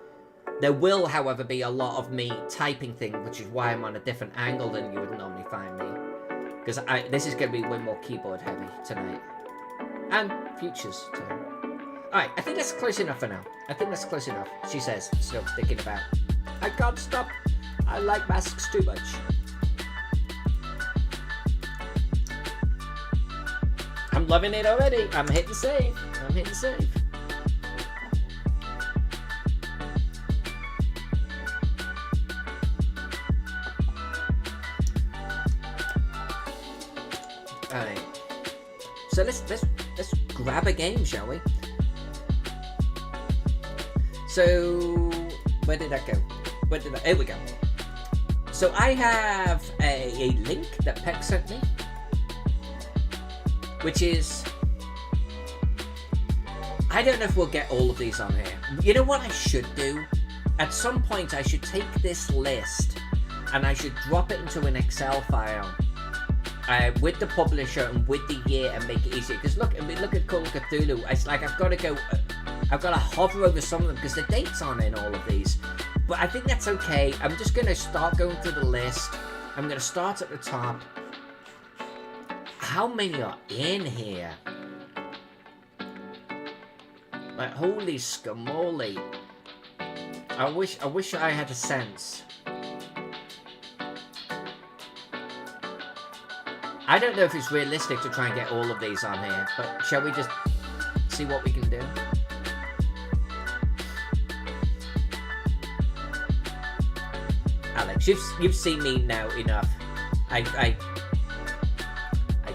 There will, however, be a lot of me typing things, which is why I'm on a different angle than you would normally find me. Because this is going to be way more keyboard heavy tonight. And futures, too. Alright, I think that's close enough for now. I think that's close enough, she says, still thinking about. I can't stop. I like masks too much. I'm loving it already. I'm hitting save. I'm hitting save. Alright. So let's grab a game, shall we? So where did that go? Here we go. So I have a link that Peck sent me, which is, I don't know if we'll get all of these on here. You know what I should do? At some point I should take this list and I should drop it into an Excel file with the publisher and with the year and make it easier. Because look at Call of Cthulhu. It's like I've got to hover over some of them because the dates aren't in all of these. But I think that's okay. I'm just going to start going through the list. I'm going to start at the top. How many are in here? Like, holy scamoli. I wish I had a sense. I don't know if it's realistic to try and get all of these on here, but shall we just see what we can do? Alex, you've seen me now enough. I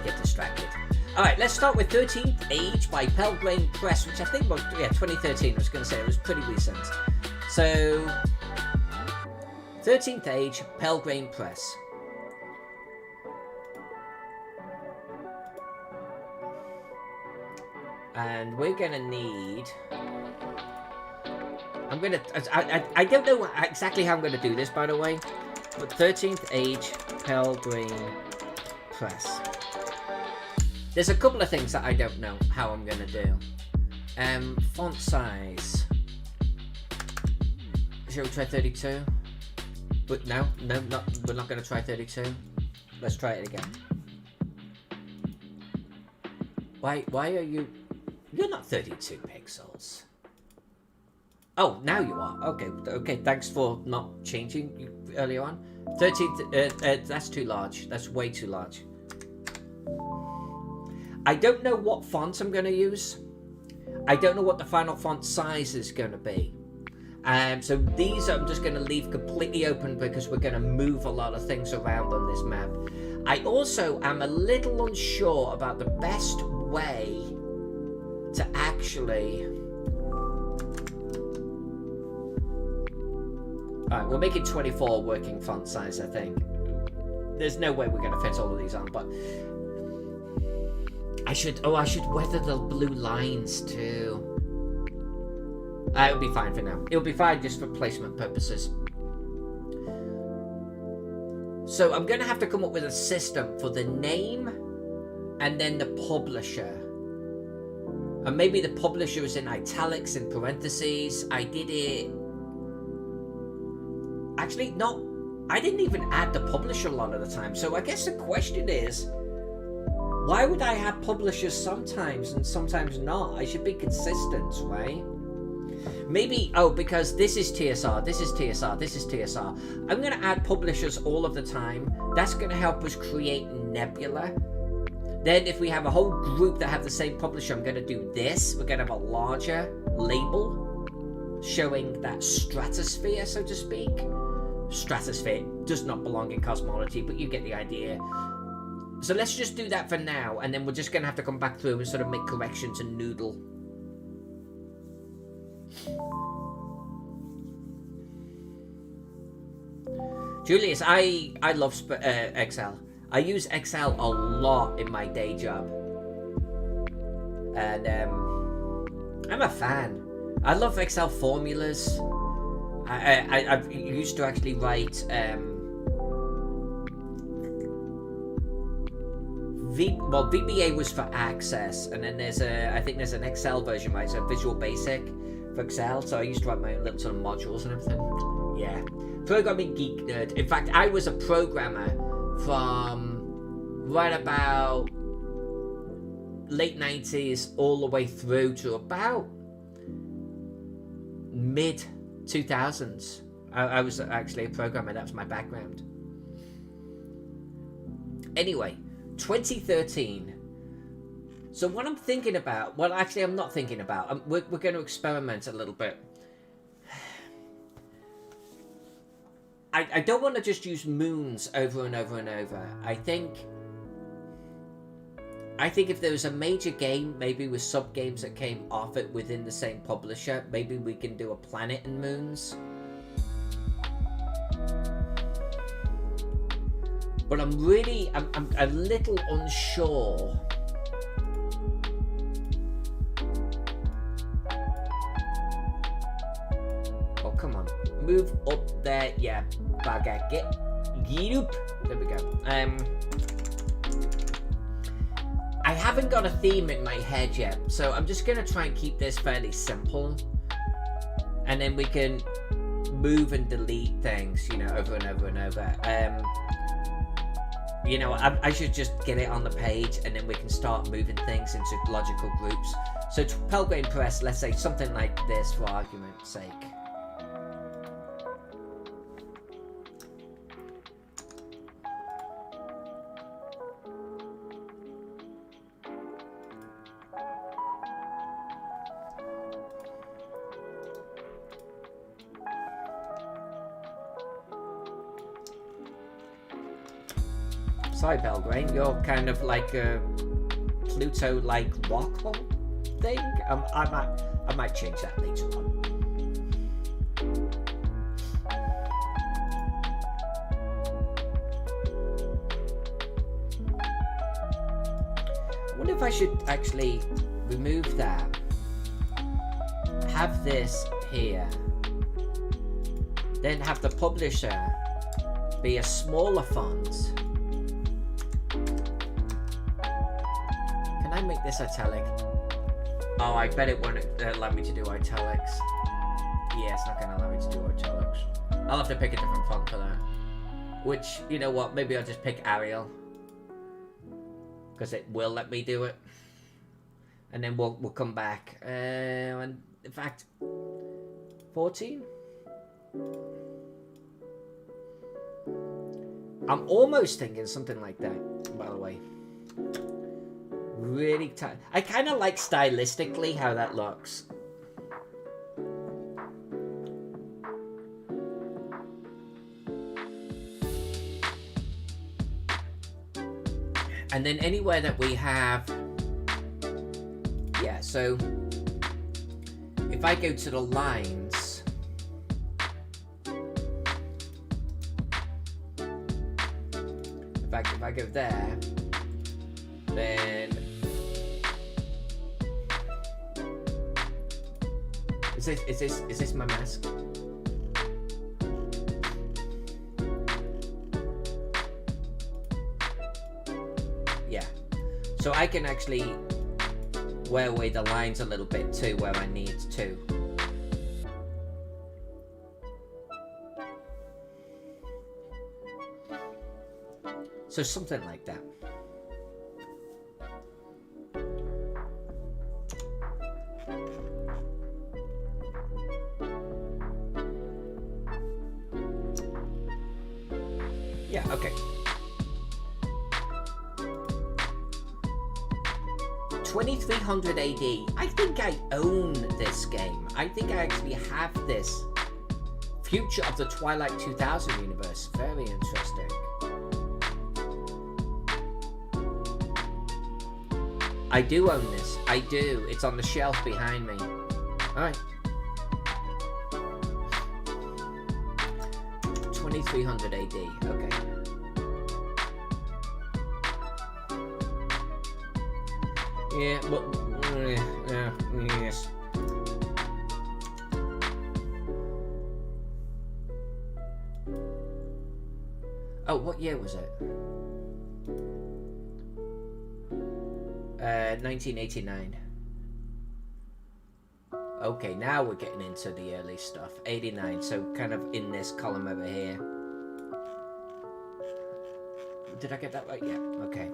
get distracted. Alright, let's start with 13th Age by Pelgrane Press, which I think was, 2013, I was going to say, it was pretty recent. So, 13th Age, Pelgrane Press. And we're going to need... I don't know exactly how I'm going to do this, by the way, but 13th Age, Pelgrane Press. There's a couple of things that I don't know how I'm going to do. Font size. Shall we try 32? But no, we're not going to try 32. Let's try it again. Why are you... You're not 32 pixels. Oh, now you are. Okay, thanks for not changing earlier on. 13th, that's too large. That's way too large. I don't know what font I'm going to use. I don't know what the final font size is going to be. So these I'm just going to leave completely open because we're going to move a lot of things around on this map. I also am a little unsure about the best way to actually... Alright, we'll make it 24 working font size, I think. There's no way we're going to fit all of these on, but... I should weather the blue lines too. It'll be fine for now. It'll be fine just for placement purposes. So I'm going to have to come up with a system for the name and then the publisher. And maybe the publisher is in italics, in parentheses. I did it... Actually, no. I didn't even add the publisher a lot of the time. So I guess the question is, why would I have publishers sometimes and sometimes not? I should be consistent, right? Maybe, oh, because this is TSR, this is TSR, this is TSR. I'm going to add publishers all of the time. That's going to help us create nebula. Then if we have a whole group that have the same publisher, I'm going to do this. We're going to have a larger label showing that stratosphere, so to speak. Stratosphere does not belong in cosmology, but you get the idea. So let's just do that for now, and then we're just going to have to come back through and sort of make corrections and noodle. Julius, I love Excel. I use Excel a lot in my day job. And I'm a fan. I love Excel formulas. I used to actually write VBA was for Access, and then I think there's an Excel version, right? So Visual Basic for Excel. So I used to write my own little sort of modules and everything. Yeah, programming geek nerd. In fact, I was a programmer from right about late 90s all the way through to about mid 2000s. I was actually a programmer. That was my background. Anyway, 2013. So what I'm thinking about, well, actually I'm not thinking about, we're going to experiment a little bit. I don't want to just use moons over and over and over. I think if there was a major game, maybe with sub-games that came off it within the same publisher, maybe we can do a planet and moons. But I'm a little unsure. Oh, come on. Move up there. Yeah. Bugger. Get up. There we go. I haven't got a theme in my head yet, so I'm just going to try and keep this fairly simple. And then we can move and delete things, you know, over and over and over. You know, I should just get it on the page, and then we can start moving things into logical groups. So to Pelgrane Press, let's say something like this for argument's sake. Sorry, Pelgrane, you're kind of like a Pluto-like rock hole thing. I might change that later on. I wonder if I should actually remove that. Have this here. Then have the publisher be a smaller font. Can I make this italic? Oh, I bet it won't allow me to do italics. Yeah, it's not going to allow me to do italics. I'll have to pick a different font for that. Which, you know what, maybe I'll just pick Arial. Because it will let me do it. And then we'll come back. And in fact, 14? I'm almost thinking something like that, by the way. Really tight. I kind of like stylistically how that looks. And then anywhere that we have, yeah, so if I go to the lines, in fact, if I go there, then is this my mask? So I can actually wear away the lines a little bit too where I need to. So something like that. Yeah, okay. 2300 AD. I think I own this game. I think I actually have this. Future of the Twilight 2000 universe. Very interesting. I do own this. I do. It's on the shelf behind me. Alright. 2300 AD. Okay. Yeah, well, yes. Oh, what year was it? 1989. Okay, now we're getting into the early stuff. 89, so kind of in this column over here. Did I get that right? Yeah, okay.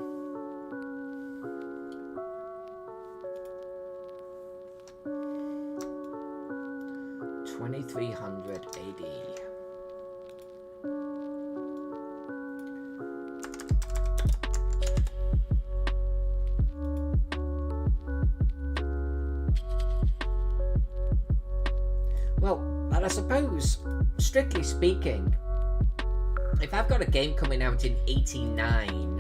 $2,300 AD. Well, and I suppose, strictly speaking, if I've got a game coming out in 89,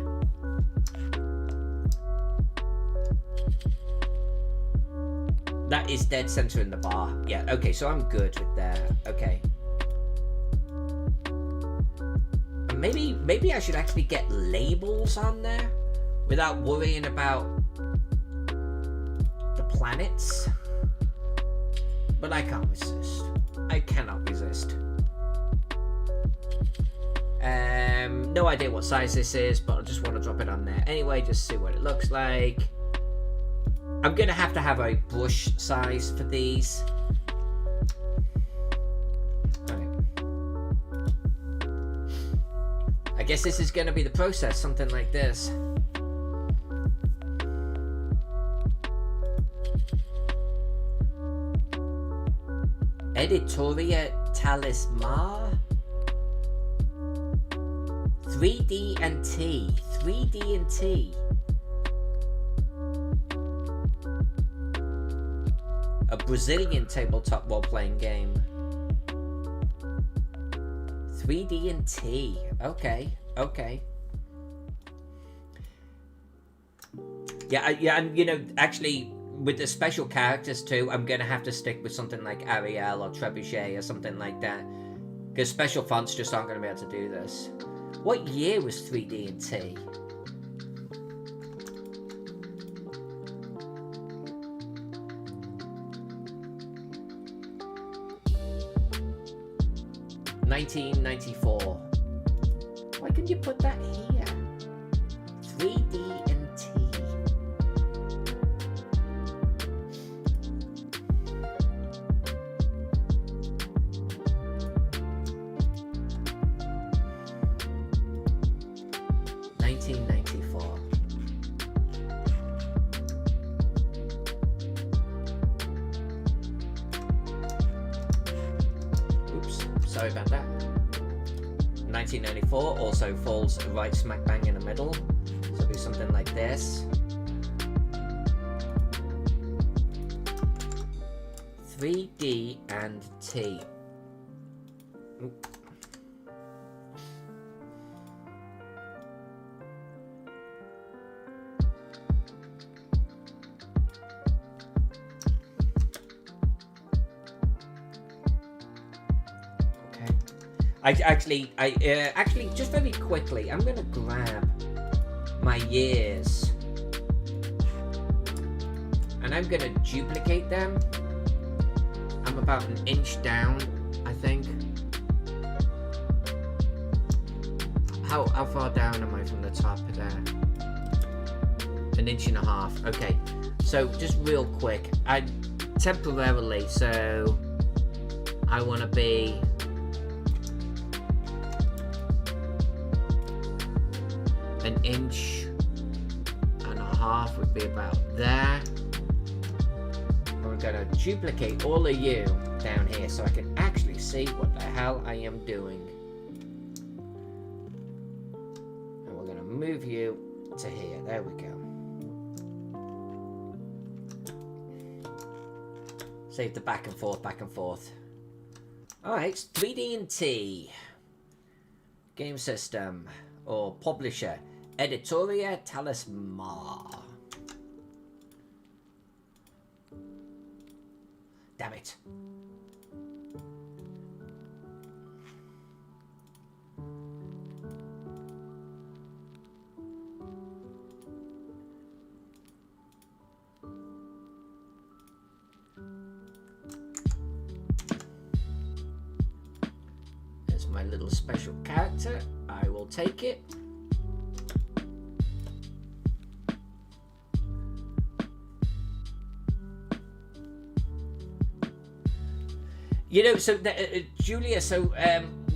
that is dead center in the bar. Yeah, okay, so I'm good with that. Okay. And maybe I should actually get labels on there without worrying about the planets. But I can't resist. I cannot resist. No idea what size this is, but I just want to drop it on there. Anyway, just see what it looks like. I'm going to have a brush size for these. Alright. I guess this is going to be the process, something like this. Editoria Talismar. 3D and T. 3D and T. A Brazilian tabletop role-playing game. 3D and T. Okay, okay. Yeah, and you know, actually, with the special characters too, I'm gonna have to stick with something like Ariel or Trebuchet or something like that, because special fonts just aren't gonna be able to do this. What year was 3D and T? $1994. Why couldn't you put that here? 3D and T. Sorry about that. 1994 also falls right smack bang in the middle. So it'll be something like this. 3D and T. Oop. Actually, just very quickly, I'm gonna grab my years and I'm gonna duplicate them. I'm about an inch down, I think. How far down am I from the top of there? 1 inch and a half. Okay, so just real quick, I temporarily, so I want to be an inch and a half would be about there. We're going to duplicate all of you down here so I can actually see what the hell I am doing. And we're going to move you to here. There we go. Save the back and forth, back and forth. Alright, 3D&T. Game system or publisher. Editoria Talismar. Damn it. There's my little special character. I will take it. You know, so Julia, so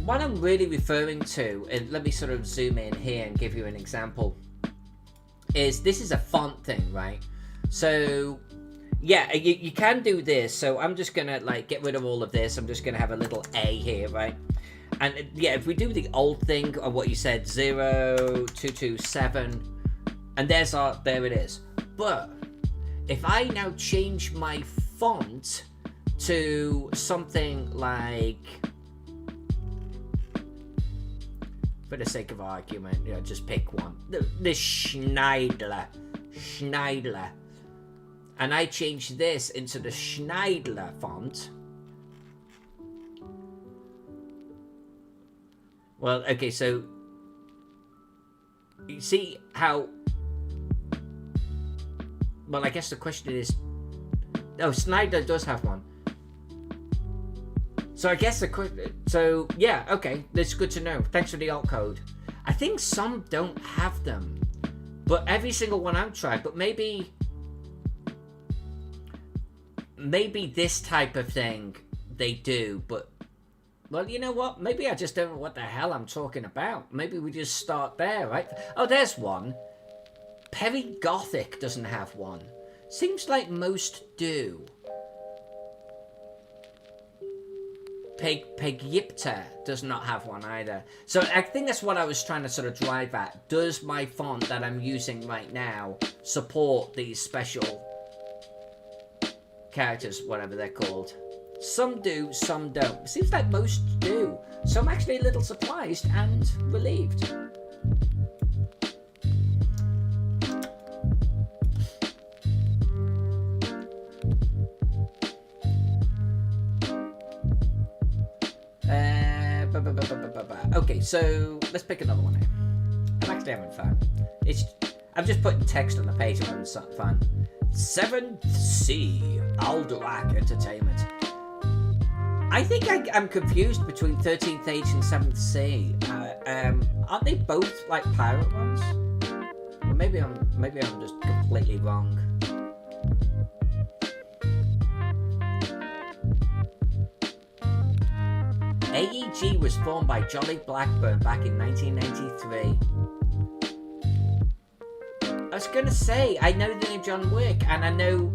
what I'm really referring to, and let me sort of zoom in here and give you an example, is this is a font thing, right? So, yeah, you can do this. So I'm just going to, like, get rid of all of this. I'm just going to have a little A here, right? And, yeah, if we do the old thing, or what you said, 0227, and there it is. But if I now change my font to something like, for the sake of argument, you know, just pick one. The Schneidler. And I change this into the Schneidler font. Well, okay, so you see how, well, I guess the question is, oh, Schneider does have one. So I guess so yeah, okay, that's good to know. Thanks for the alt code. I think some don't have them, but every single one I've tried. But maybe this type of thing they do. But well, you know what? Maybe I just don't know what the hell I'm talking about. Maybe we just start there, right? Oh, there's one. Perry Gothic doesn't have one. Seems like most do. Pegypta does not have one either. So I think that's what I was trying to sort of drive at. Does my font that I'm using right now support these special characters, whatever they're called? Some do, some don't. Seems like most do. So I'm actually a little surprised and relieved. Okay, so let's pick another one here. I'm actually having fun. I'm just putting text on the page and having some fun. 7th C, Alderac Entertainment. I think I'm confused between 13th Age and 7th C. Aren't they both like pirate ones? Or maybe I'm just completely wrong. AEG was formed by Jolly Blackburn back in 1993. I was gonna say, I know the name John Wick, and I know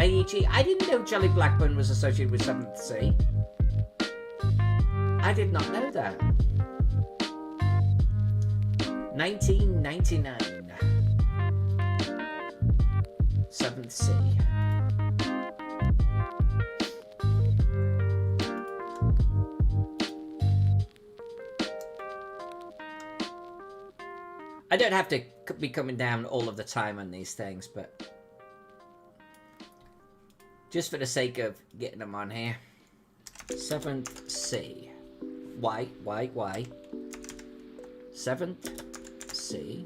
AEG. I didn't know Jolly Blackburn was associated with 7th Sea. I did not know that. 1999. 7th Sea. I don't have to be coming down all of the time on these things, but just for the sake of getting them on here. 7th C. Why? 7th C.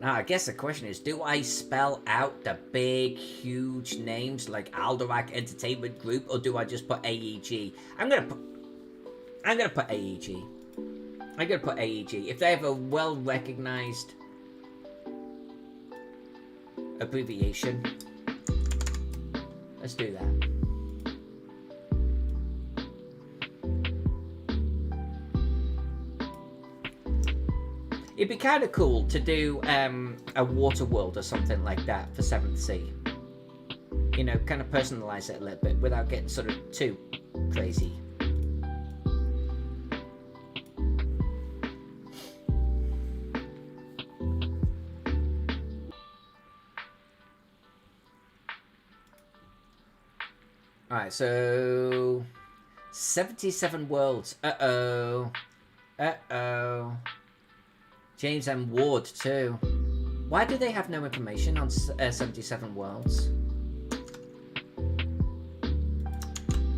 Now, I guess the question is, do I spell out the big, huge names like Alderac Entertainment Group, or do I just put AEG? I'm gonna put AEG. I'm gonna put AEG. If they have a well-recognized abbreviation. Let's do that. It'd be kind of cool to do a water world or something like that for 7th Sea. You know, kind of personalize it a little bit without getting sort of too crazy. Alright, so 77 worlds. Uh-oh. Uh-oh. James M. Ward, too. Why do they have no information on 77 worlds?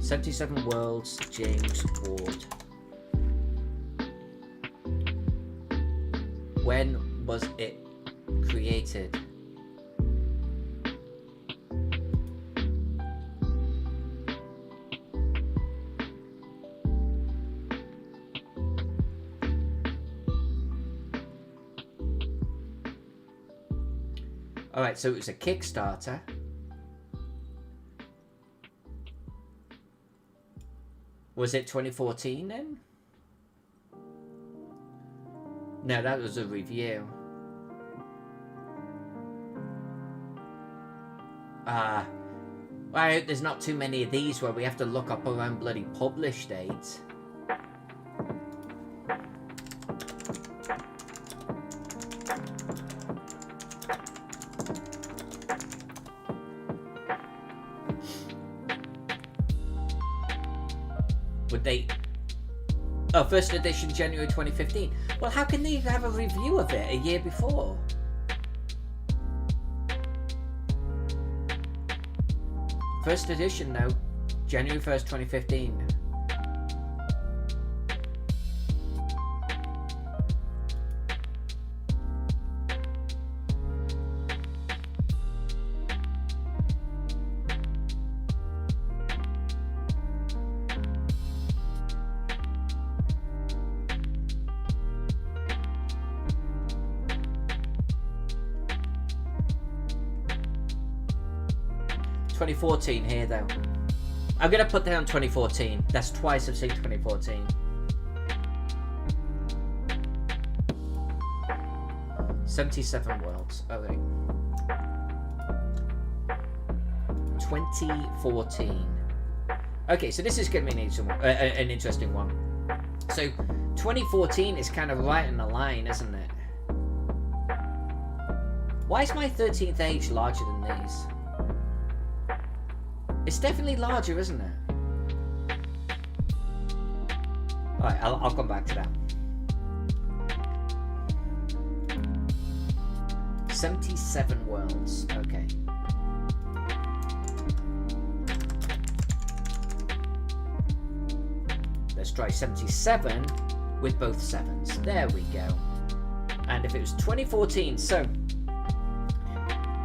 77 worlds, James Ward. When was it created? Alright, so it was a Kickstarter. Was it 2014 then? No, that was a review. I hope there's not too many of these where we have to look up our own bloody publish dates. Would they... Oh, first edition January 2015. Well, how can they have a review of it a year before? First edition, though, January 1st, 2015. Here though. I'm gonna put down 2014. That's twice I've seen 2014. $77 worlds. Okay. 2014. Okay, so this is gonna be an interesting one. So 2014 is kind of right in the line, isn't it? Why is my 13th age larger than these? It's definitely larger, isn't it? Alright, I'll come back to that. 77 worlds. Okay. Let's try 77 with both 7s. There we go. And if it was 2014, so...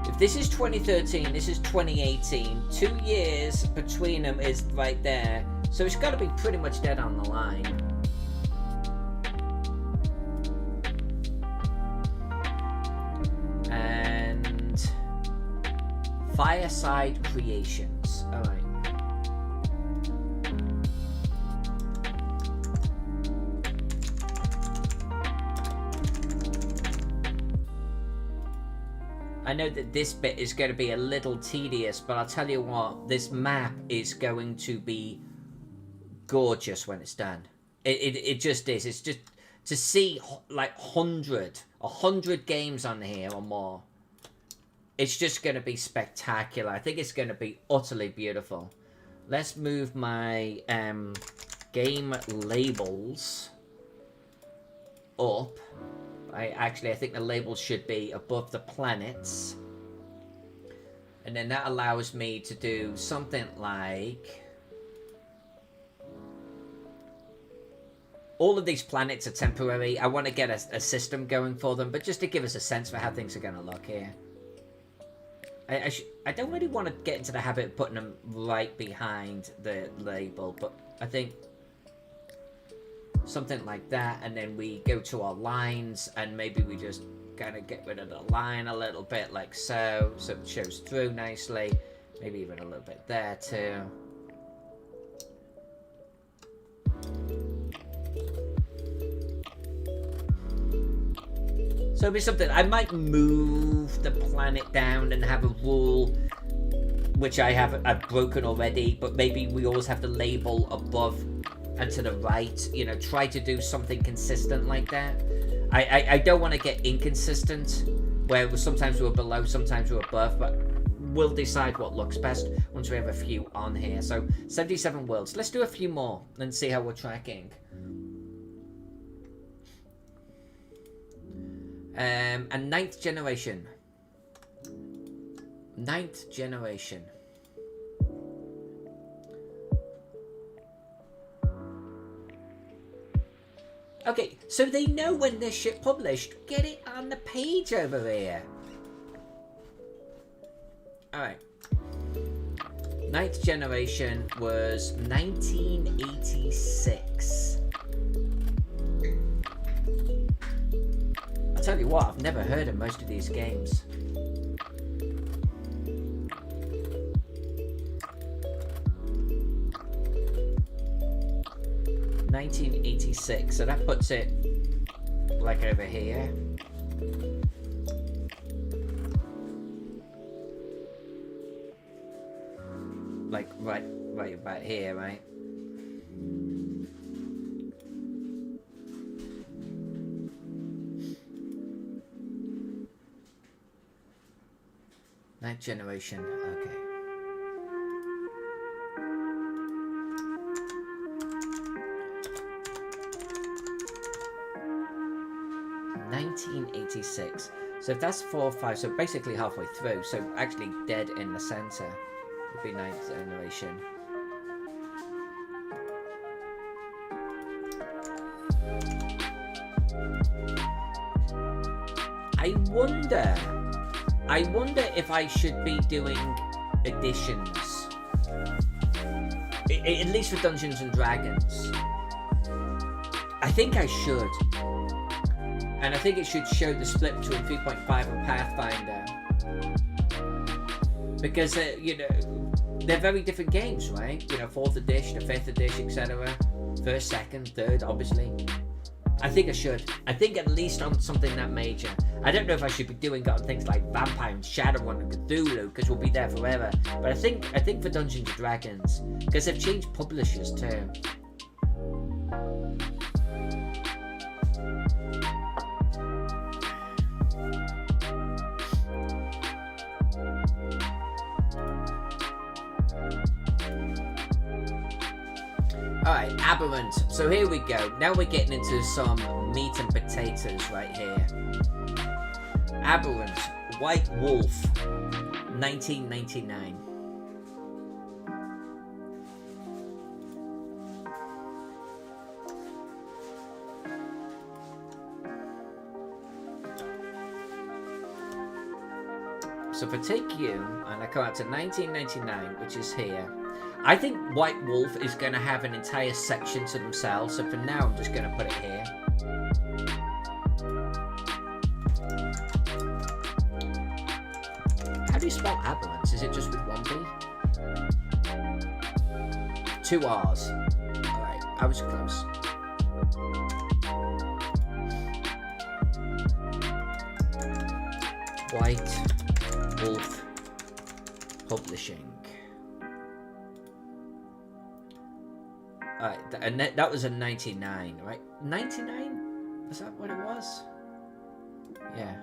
If this is 2013, this is 2018. 2 years between them is right there. So it's got to be pretty much dead on the line. And Fireside Creations. All right. I know that this bit is going to be a little tedious, but I'll tell you what, this map is going to be gorgeous when it's done. It just is. It's just to see like 100 games on here or more. It's just going to be spectacular. I think it's going to be utterly beautiful. Let's move my game labels up. I think the labels should be above the planets. And then that allows me to do something like... All of these planets are temporary. I want to get a system going for them, but just to give us a sense for how things are going to look here. I don't really want to get into the habit of putting them right behind the label, but I think... something like that, and then we go to our lines, and maybe we just kind of get rid of the line a little bit, like so it shows through nicely. Maybe even a little bit there too. So it'll be something, I might move the planet down and have a rule, which I've broken already, but maybe we always have the label above and to the right, you know, try to do something consistent like that. I don't want to get inconsistent, where sometimes we're below, sometimes we're above, but we'll decide what looks best once we have a few on here. So 77 worlds. Let's do a few more and see how we're tracking. And ninth generation. Ninth generation. Okay, so they know when this shit published. Get it on the page over here. Alright. Ninth generation was 1986. I'll tell you what, I've never heard of most of these games. .1986, so that puts it like over here. Like right about here, right? Ninth generation, okay. .1986. So if that's 4 or 5, so basically halfway through, so actually dead in the center would be ninth generation. I wonder if I should be doing additions, at least for Dungeons and Dragons. I think I should. And I think it should show the split between 3.5 and Pathfinder. Because, you know, they're very different games, right? You know, 4th edition, the 5th edition, etc. 1st, 2nd, 3rd, obviously. I think I should. I think at least on something that major. I don't know if I should be doing it on things like Vampire and Shadowrun and Cthulhu, because we'll be there forever. But I think for Dungeons and Dragons, because they've changed publishers too. Alright, Aberrant. So here we go. Now we're getting into some meat and potatoes right here. Aberrant, White Wolf, 1999. So if I take you and I come out to 1999, which is here, I think White Wolf is going to have an entire section to themselves, so for now I'm just going to put it here. How do you spell Aberrant? Is it just with one B? 2 R's. Alright, I was close. White Wolf Publishing. Alright, and that was a 99, right? 99? Was that what it was? Yeah.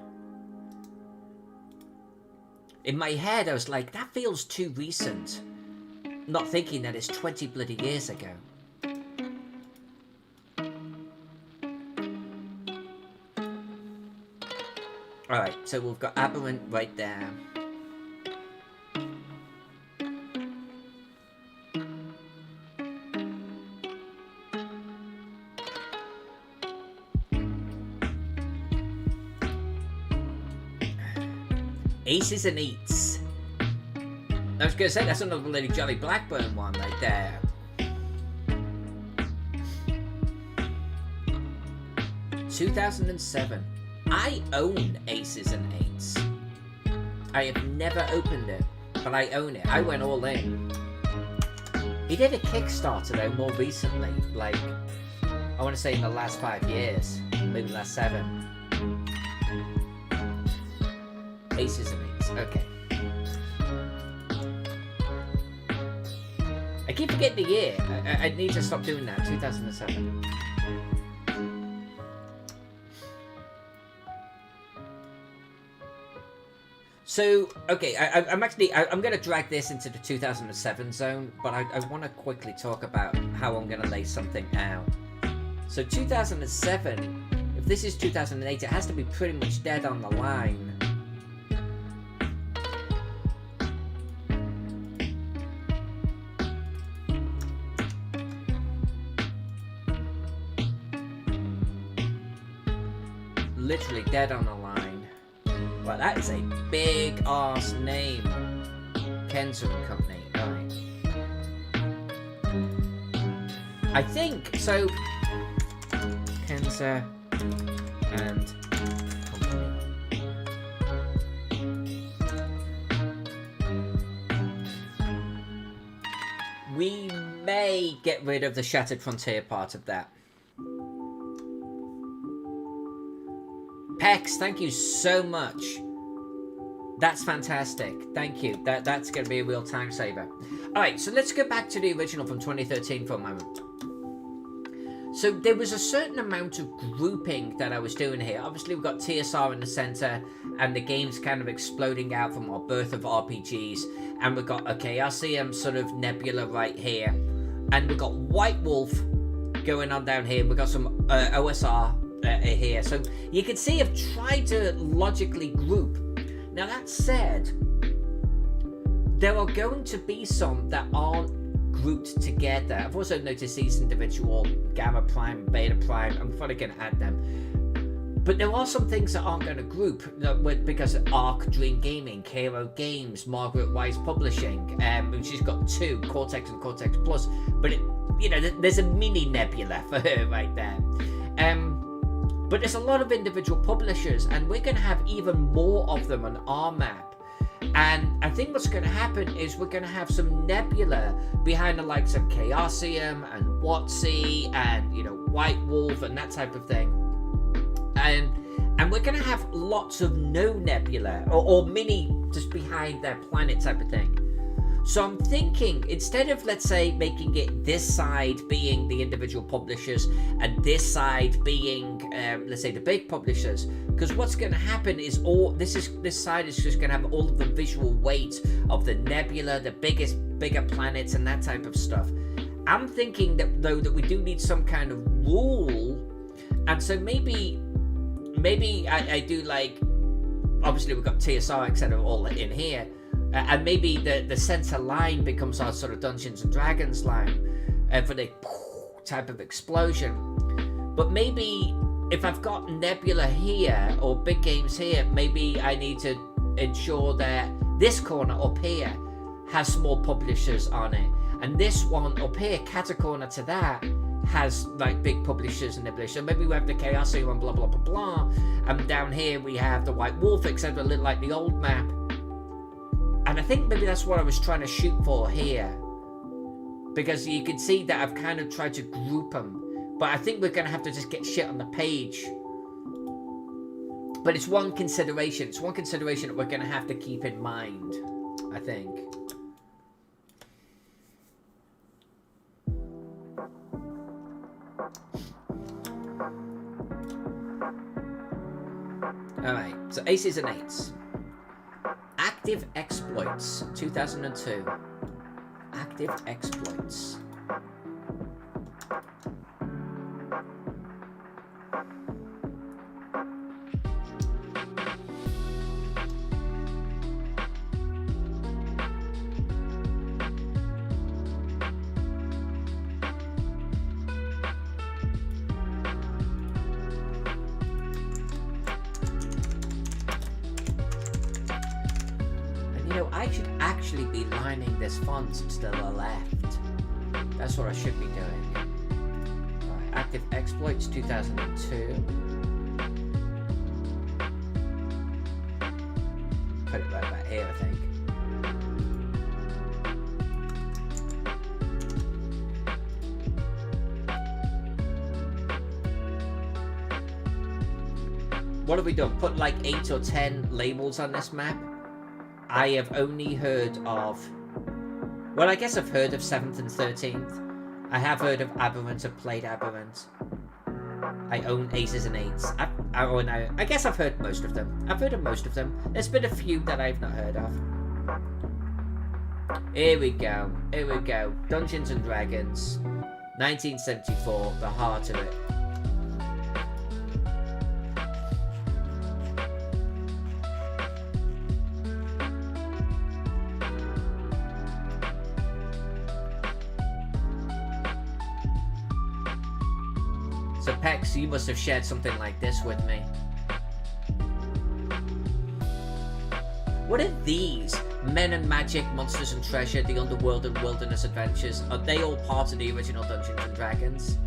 In my head, I was like, that feels too recent. Not thinking that it's 20 bloody years ago. Alright, so we've got Aberrant right there. Aces and Eats. I was going to say, that's another Lady Jolly Blackburn one right there. ...2007. I own Aces and Eights. I have never opened it, but I own it. I went all in. He did a Kickstarter though more recently, like I want to say in the last 5 years, maybe the last 7. Aces and Eights, okay. I keep forgetting the year. I need to stop doing that. 2007. So, okay, I'm going to drag this into the 2007 zone, but I want to quickly talk about how I'm going to lay something out. So 2007, if this is 2008, it has to be pretty much dead on the line. Literally dead on the line. Well, that is a big ass name. Kenzo and Company. Alright. I think so. Kenzo and Company. We may get rid of the Shattered Frontier part of that. Pex, thank you so much. That's fantastic. Thank you. That's going to be a real time saver. Alright, so let's go back to the original from 2013 for a moment. So there was a certain amount of grouping that I was doing here. Obviously we've got TSR in the center and the game's kind of exploding out from our birth of RPGs. And we've got a Chaosium sort of nebula right here. And we've got White Wolf going on down here. We've got some OSR here. So you can see I've tried to logically group. Now that said, there are going to be some that aren't grouped together. I've also noticed these individual Gamma Prime, Beta Prime. I'm probably going to add them. But there are some things that aren't going to group because of Arc Dream Gaming, Hero Games, Margaret Wise Publishing, and she's got 2, Cortex and Cortex Plus. But there's a mini nebula for her right there. But there's a lot of individual publishers, and we're going to have even more of them on our map. And I think what's going to happen is we're going to have some nebula behind the likes of Chaosium and WotC and White Wolf and that type of thing. And we're going to have lots of no nebula or mini just behind their planet type of thing. So I'm thinking, instead of, let's say, making it this side being the individual publishers and this side being, let's say, the big publishers, because what's going to happen is this side is just going to have all of the visual weight of the nebula, the bigger planets and that type of stuff. I'm thinking that, though, that we do need some kind of rule, and so maybe I do, like, obviously we've got TSR, etc., all in here. And maybe the center line becomes our sort of Dungeons and Dragons line for the type of explosion. But maybe if I've got Nebula here or big games here, maybe I need to ensure that this corner up here has more publishers on it. And this one up here, catacorner to that, has like big publishers and Nebula. So maybe we have the Chaosium and blah blah blah blah. And down here we have the White Wolf, except a little like the old map. And I think maybe that's what I was trying to shoot for here. Because you can see that I've kind of tried to group them. But I think we're going to have to just get shit on the page. But it's one consideration. It's one consideration that we're going to have to keep in mind, I think. Alright, so Aces and Eights. Active Exploits, 2002. Active Exploits. I should actually be lining this font to the left. That's what I should be doing. Right, Active Exploits 2002. what have we done? Put like 8 or 10 labels on this map. I have only heard of... Well, I guess I've heard of 7th and 13th. I have heard of Aberrant. I've played Aberrant. I own Aces and Eights. I guess I've heard most of them. I've heard of most of them. There's been a few that I've not heard of. Here we go. Here we go. Dungeons and Dragons. 1974. The heart of it. So Pex, you must have shared something like this with me. What are these? Men and Magic, Monsters and Treasure, The Underworld and Wilderness Adventures. Are they all part of the original Dungeons and Dragons?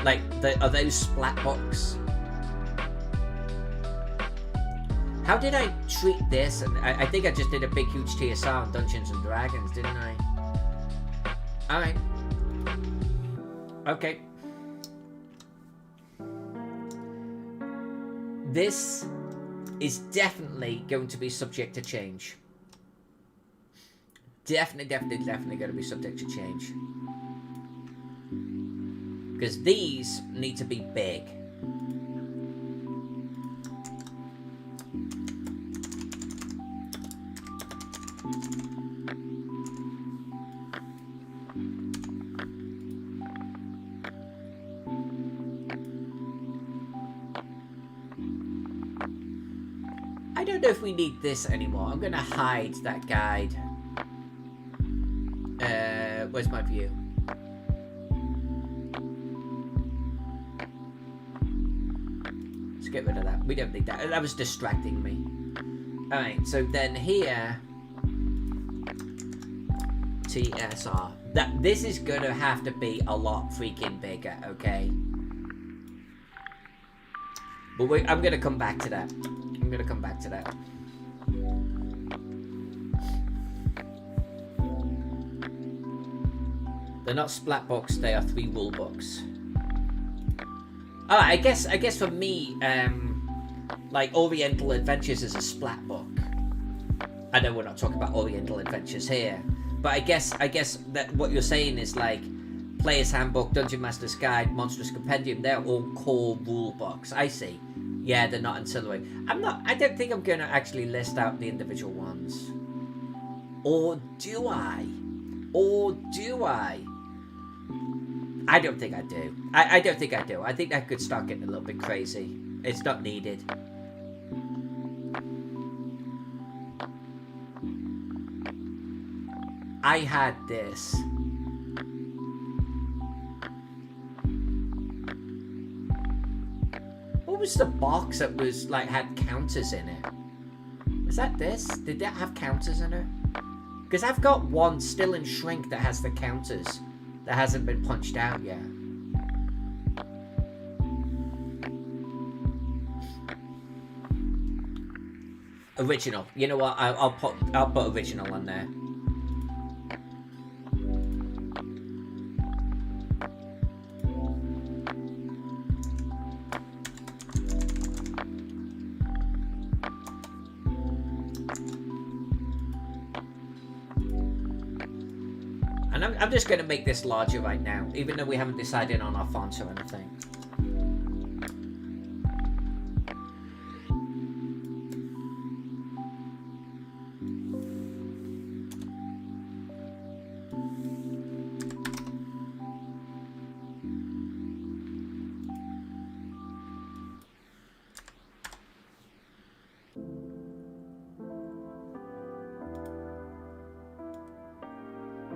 Like, are those splat books? How did I treat this? And I think I just did a big huge TSR on Dungeons and Dragons, didn't I? Alright. Okay. This is definitely going to be subject to change. Definitely going to be subject to change. Because these need to be big. I don't know if we need this anymore. I'm going to hide that guide. Where's my view? Let's get rid of that. We don't need that. That was distracting me. Alright, so then here... TSR. This is going to have to be a lot freaking bigger, okay? But I'm going to come back to that. I'm going to come back to that. They're not splat books, they are 3 rule books. I guess for me, like Oriental Adventures is a splat book. I know we're not talking about Oriental Adventures here, but I guess that what you're saying is like Player's Handbook, Dungeon Master's Guide, Monstrous Compendium, they're all core rule books. I see. Yeah, they're not ancillary. I don't think I'm going to actually list out the individual ones. Or do I? I don't think I do. I don't think I do. I think that could start getting a little bit crazy. It's not needed. I had this. What was the box that was like had counters in it? Is that this? Did that have counters in it? Because I've got one still in shrink that has the counters that hasn't been punched out yet. Original. You know what? I'll put original on there. And I'm just going to make this larger right now, even though we haven't decided on our fonts or anything.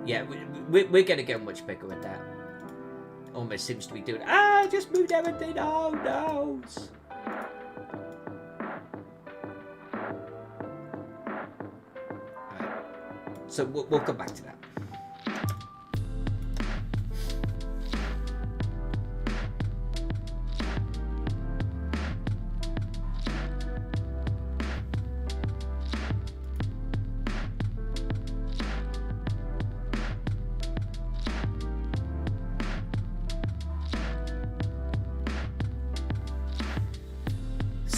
Yeah, we're going to go much bigger with that. Almost seems to be doing... I just moved everything. Oh, no. Alright. So we'll come back to that.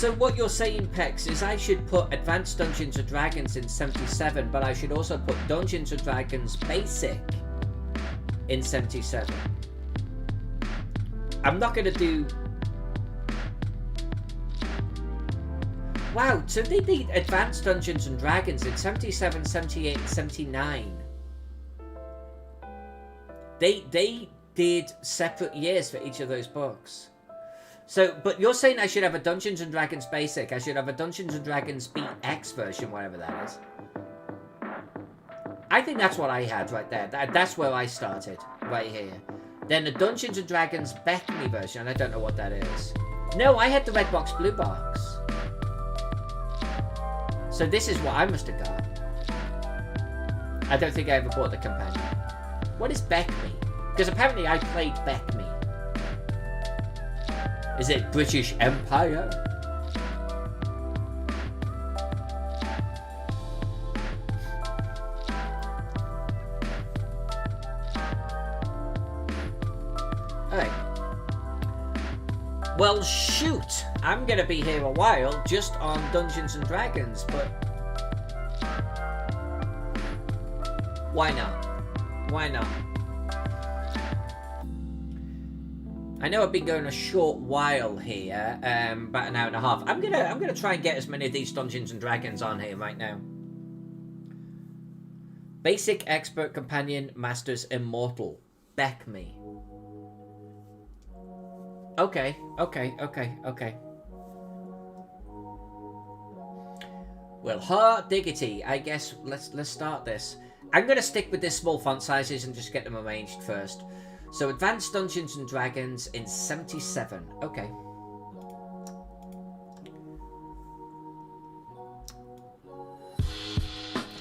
So what you're saying, Pex, is I should put Advanced Dungeons and Dragons in 77, but I should also put Dungeons and Dragons Basic in 77. I'm not going to do... Wow, so they did Advanced Dungeons and Dragons in 77, 78, and 79. They did separate years for each of those books. So, but you're saying I should have a Dungeons and Dragons Basic. I should have a Dungeons and Dragons BX version, whatever that is. I think that's what I had right there. That's where I started, right here. Then the Dungeons and Dragons Beckme version. I don't know what that is. No, I had the red box, blue box. So this is what I must have got. I don't think I ever bought the companion. What is Beckme? Because apparently I played Beckme. Is it British Empire? Alright. Well, shoot! I'm gonna be here a while just on Dungeons and Dragons, but... why not? Why not? I know I've been going a short while here, about an hour and a half. I'm gonna try and get as many of these Dungeons and Dragons on here right now. Basic, Expert, Companion, Masters, Immortal. Beckme. Okay. Well, hot diggity. I guess let's start this. I'm gonna stick with this small font sizes and just get them arranged first. So, Advanced Dungeons and Dragons in 77. Okay.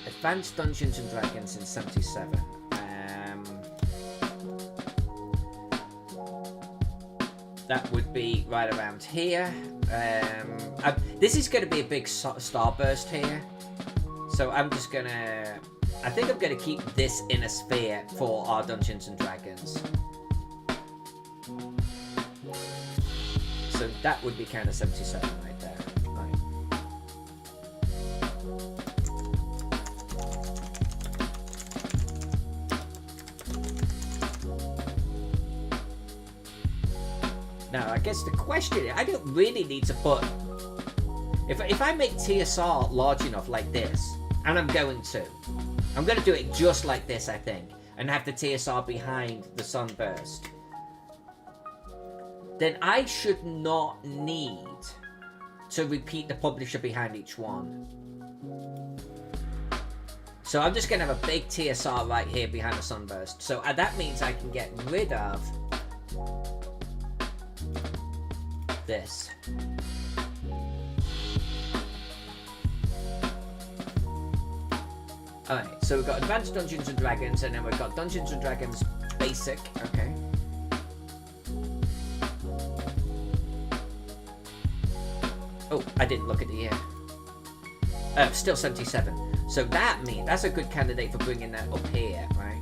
Advanced Dungeons and Dragons in 77. That would be right around here. This is going to be a big starburst here. So, I'm just going to... I think I'm going to keep this in a sphere for our Dungeons and Dragons. So that would be kind of 77 right there. Right. Now, I guess the question, I don't really need to put... If I make TSR large enough like this, and I'm going to do it just like this, I think, and have the TSR behind the sunburst, then I should not need to repeat the publisher behind each one. So I'm just going to have a big TSR right here behind the sunburst. So that means I can get rid of this. Alright, so we've got Advanced Dungeons and Dragons, and then we've got Dungeons and Dragons Basic. Okay. Oh, I didn't look at the year. Still 77. So that means that's a good candidate for bringing that up here, right?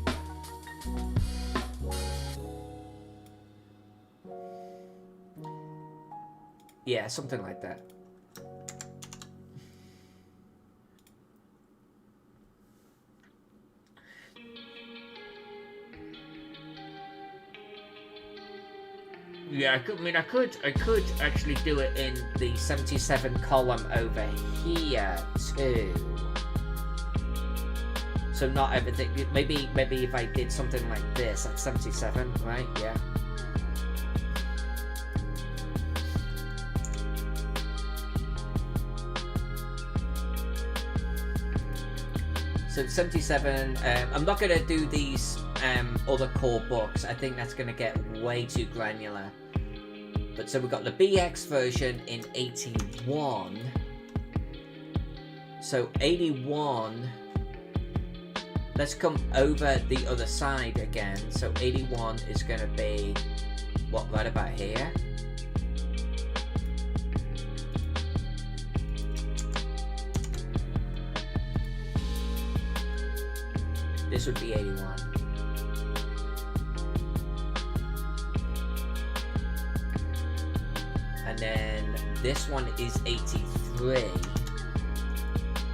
Yeah, something like that. Yeah, I could actually do it in the 77 column over here too. So not everything. Maybe if I did something like this at 77, right? Yeah. So 77. I'm not gonna do these other core books. I think that's gonna get way too granular. But so we've got the BX version in 81. So 81. Let's come over the other side again. So 81 is going to be, what, right about here? This would be 81. And then this one is 83.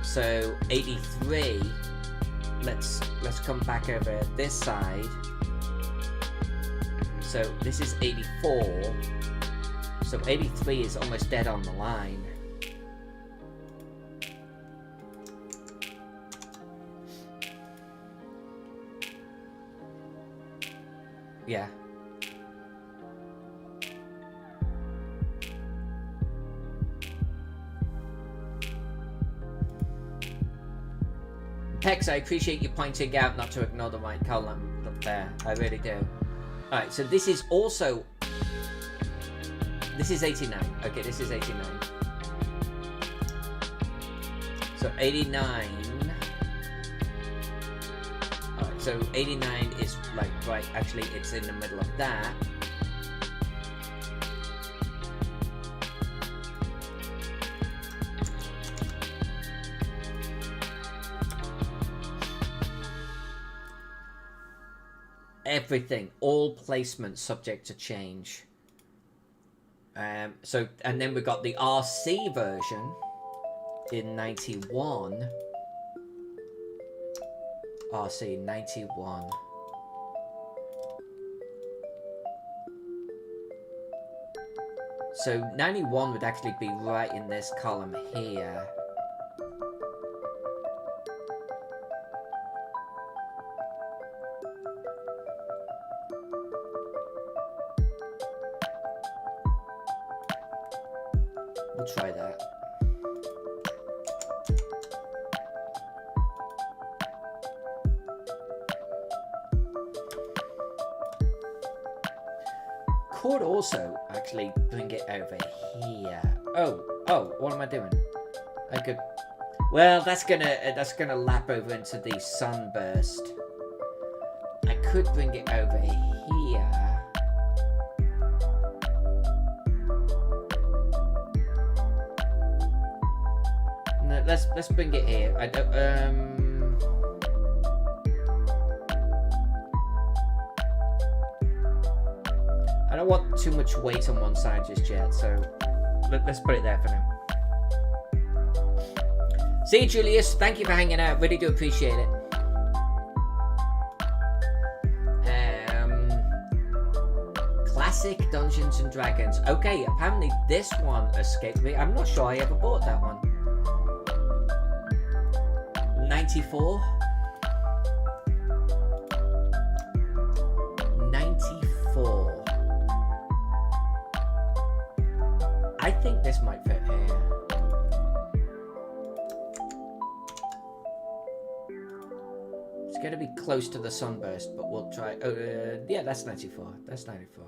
So 83, let's come back over this side. So this is 84. So 83 is almost dead on the line. Yeah. Pex, I appreciate you pointing out not to ignore the right column up there. I really do. Alright, so this is also... This is 89. Okay, this is 89. So 89... Alright, so 89 is like, right, actually it's in the middle of that. Everything, all placements subject to change. So, and then we got the RC version in 91. RC 91. So 91 would actually be right in this column here. We'll try that. Could also actually bring it over here. Oh, what am I doing? I could. Well, that's gonna lap over into the sunburst. I could bring it over here. No, let's bring it here. I don't I don't want too much weight on one side just yet, so let's put it there for now. See you, Julius. Thank you for hanging out. Really do appreciate it. Classic Dungeons and Dragons. Okay, apparently this one escaped me. I'm not sure I ever bought that one. 94. 94. I think this might fit here. It's going to be close to the sunburst, but we'll try. Yeah, that's 94. That's 94.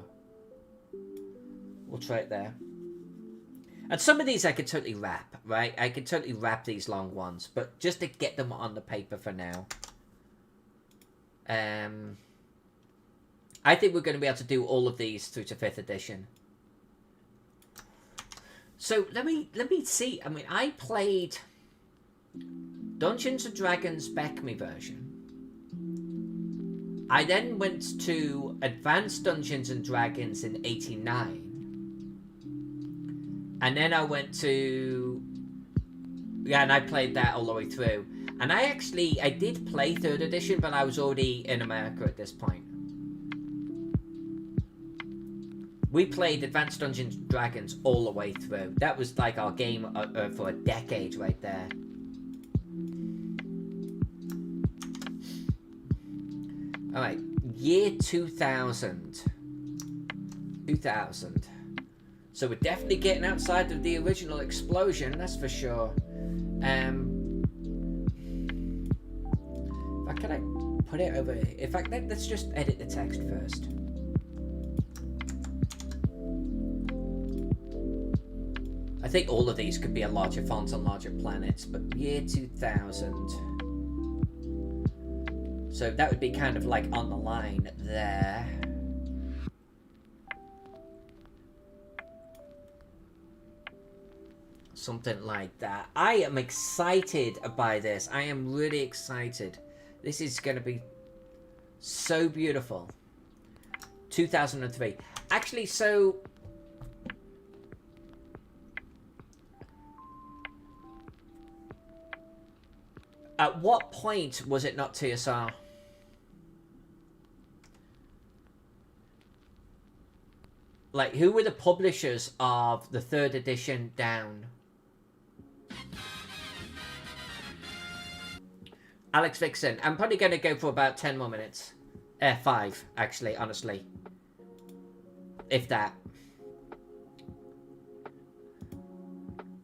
We'll try it there. And some of these I could totally wrap, right? I could totally wrap these long ones, but just to get them on the paper for now. I think we're going to be able to do all of these through to 5th edition. So let me see. I mean, I played Dungeons and Dragons Beckme version. I then went to Advanced Dungeons and Dragons in 89. And then I went to... Yeah, and I played that all the way through. And I did play 3rd edition, but I was already in America at this point. We played Advanced Dungeons & Dragons all the way through. That was like our game for a decade right there. Alright, year 2000. 2000. So we're definitely getting outside of the original explosion, that's for sure. Can I put it over here? In fact, let's just edit the text first. I think all of these could be a larger font on larger planets, but year 2000. So that would be kind of like on the line there. Something like that. I am excited by this. I am really excited. This is going to be so beautiful. 2003. Actually, so... At what point was it not TSR? Like, who were the publishers of the 3rd edition down? Alex Vixen. I'm probably going to go for about 10 more minutes. 5, actually, honestly. If that.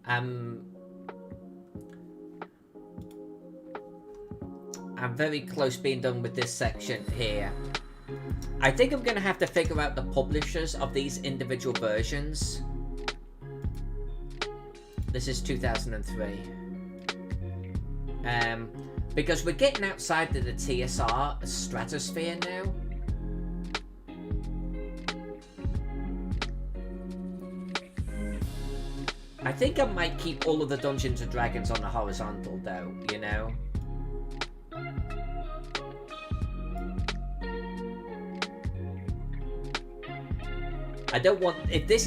I'm very close being done with this section here. I think I'm going to have to figure out the publishers of these individual versions. This is 2003. Because we're getting outside of the TSR stratosphere now. I think I might keep all of the Dungeons and Dragons on the horizontal though, you know? I don't want, if they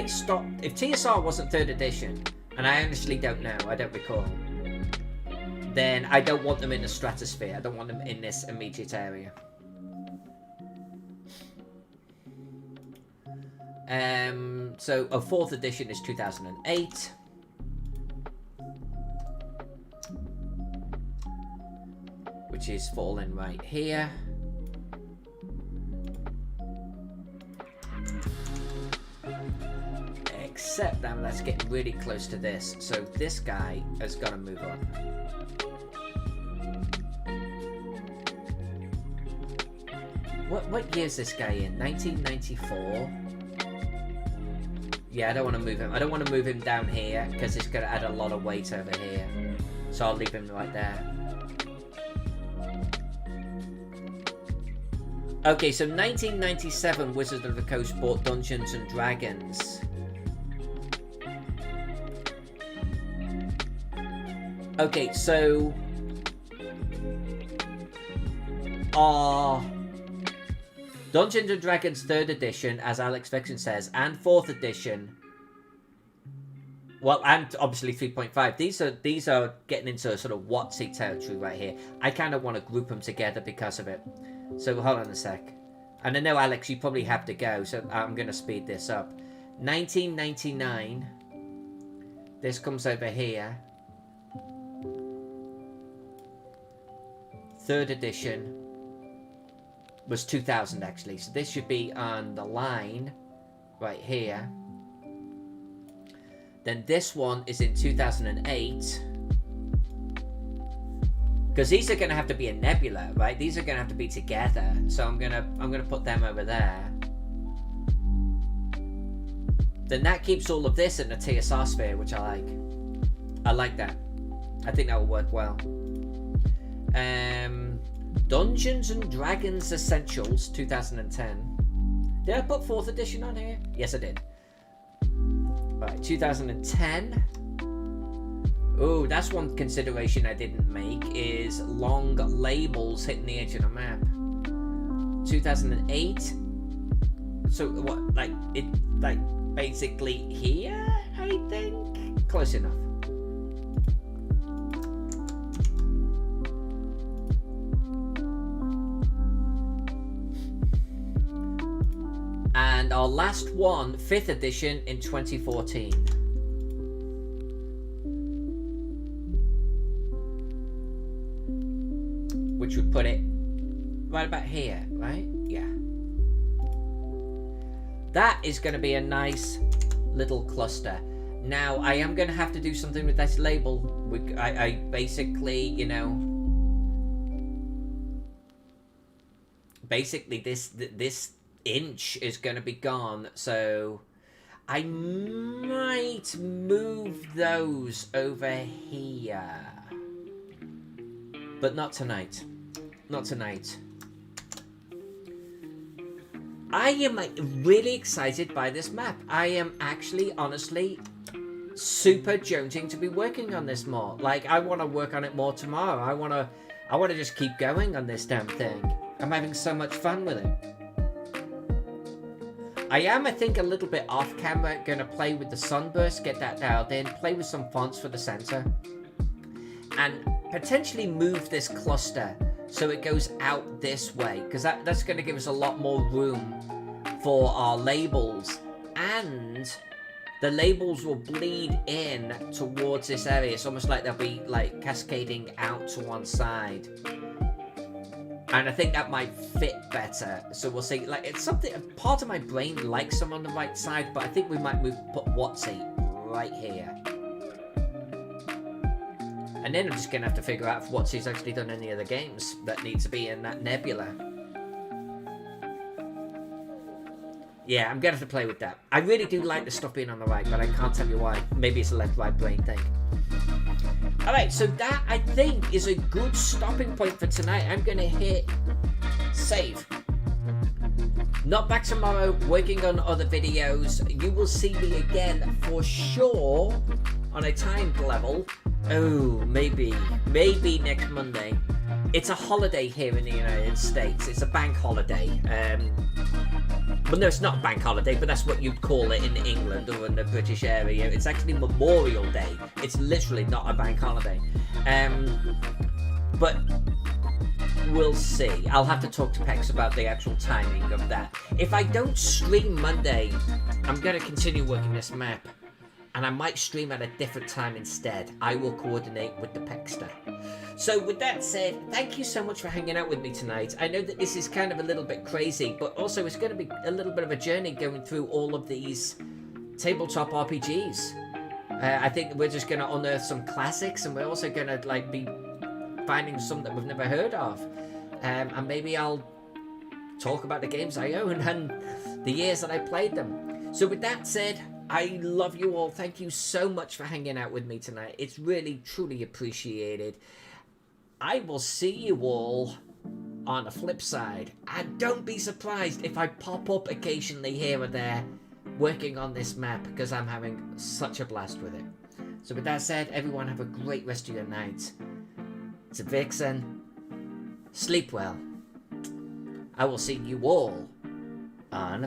stop, if TSR wasn't 3rd edition, and I honestly don't know, I don't recall, then I don't want them in the stratosphere. I don't want them in this immediate area. So a 4th edition is 2008. Which is falling right here. Except now let's get really close to this. So this guy has got to move on. What year is this guy in? 1994? Yeah, I don't want to move him. I don't want to move him down here because it's going to add a lot of weight over here. So I'll leave him right there. Okay, so 1997 Wizards of the Coast bought Dungeons and Dragons. Okay, so Dungeons and Dragons 3rd edition, as Alex Vixen says, and 4th edition. Well, and obviously 3.5. These are getting into sort of WotC territory right here. I kind of want to group them together because of it. So hold on a sec. And I know, Alex, you probably have to go, so I'm going to speed this up. 1999. This comes over here. 3rd edition was 2000, actually. So this should be on the line right here. Then this one is in 2008. Because these are going to have to be a nebula, right? These are going to have to be together. So I'm gonna put them over there. Then that keeps all of this in the TSR sphere, which I like. I like that. I think that will work well. Dungeons and Dragons Essentials 2010. Did I put 4th edition on here? Yes, I did. Right, 2010. Oh, that's one consideration I didn't make, is long labels hitting the edge of the map. 2008. So what, like, it, like, basically here, I think? Close enough. And our last one, 5th edition in 2014. Which would put it right about here, right? Yeah. That is going to be a nice little cluster. Now, I am going to have to do something with this label. I basically, you know... Basically, this inch is going to be gone, so... I might move those over here. But not tonight. Not tonight. I am really excited by this map. I am actually, honestly, super jonesing to be working on this more. Like, I want to work on it more tomorrow. I want to just keep going on this damn thing. I'm having so much fun with it. I am, I think, a little bit off camera, going to play with the sunburst, get that dialed in, play with some fonts for the center. And potentially move this cluster so it goes out this way, because that's going to give us a lot more room for our labels, and the labels will bleed in towards this area. It's almost like they'll be like cascading out to one side. And I think that might fit better. So we'll see. Like, it's something, part of my brain likes them on the right side, but I think we might put Watsy right here. And then I'm just going to have to figure out if Watsy's actually done any of the games that need to be in that nebula. Yeah, I'm going to have to play with that. I really do like the stuff being on the right, but I can't tell you why. Maybe it's a left-right brain thing. Alright, so that, I think, is a good stopping point for tonight. I'm going to hit save. Not back tomorrow, working on other videos. You will see me again for sure on a timed level. Oh, maybe next Monday. It's a holiday here in the United States. It's a bank holiday. Well, no, it's not a bank holiday, but that's what you'd call it in England or in the British area. It's actually Memorial Day. It's literally not a bank holiday. But we'll see. I'll have to talk to Pex about the actual timing of that. If I don't stream Monday, I'm going to continue working this map. And I might stream at a different time instead. I will coordinate with the Pexter. So with that said, thank you so much for hanging out with me tonight. I know that this is kind of a little bit crazy, but also it's going to be a little bit of a journey going through all of these tabletop RPGs. I think we're just going to unearth some classics, and we're also going to like be finding some that we've never heard of. And maybe I'll talk about the games I own and the years that I played them. So with that said, I love you all. Thank you so much for hanging out with me tonight. It's really, truly appreciated. I will see you all on the flip side. And don't be surprised if I pop up occasionally here or there working on this map, because I'm having such a blast with it. So with that said, everyone have a great rest of your night. It's a Vixen. Sleep well. I will see you all on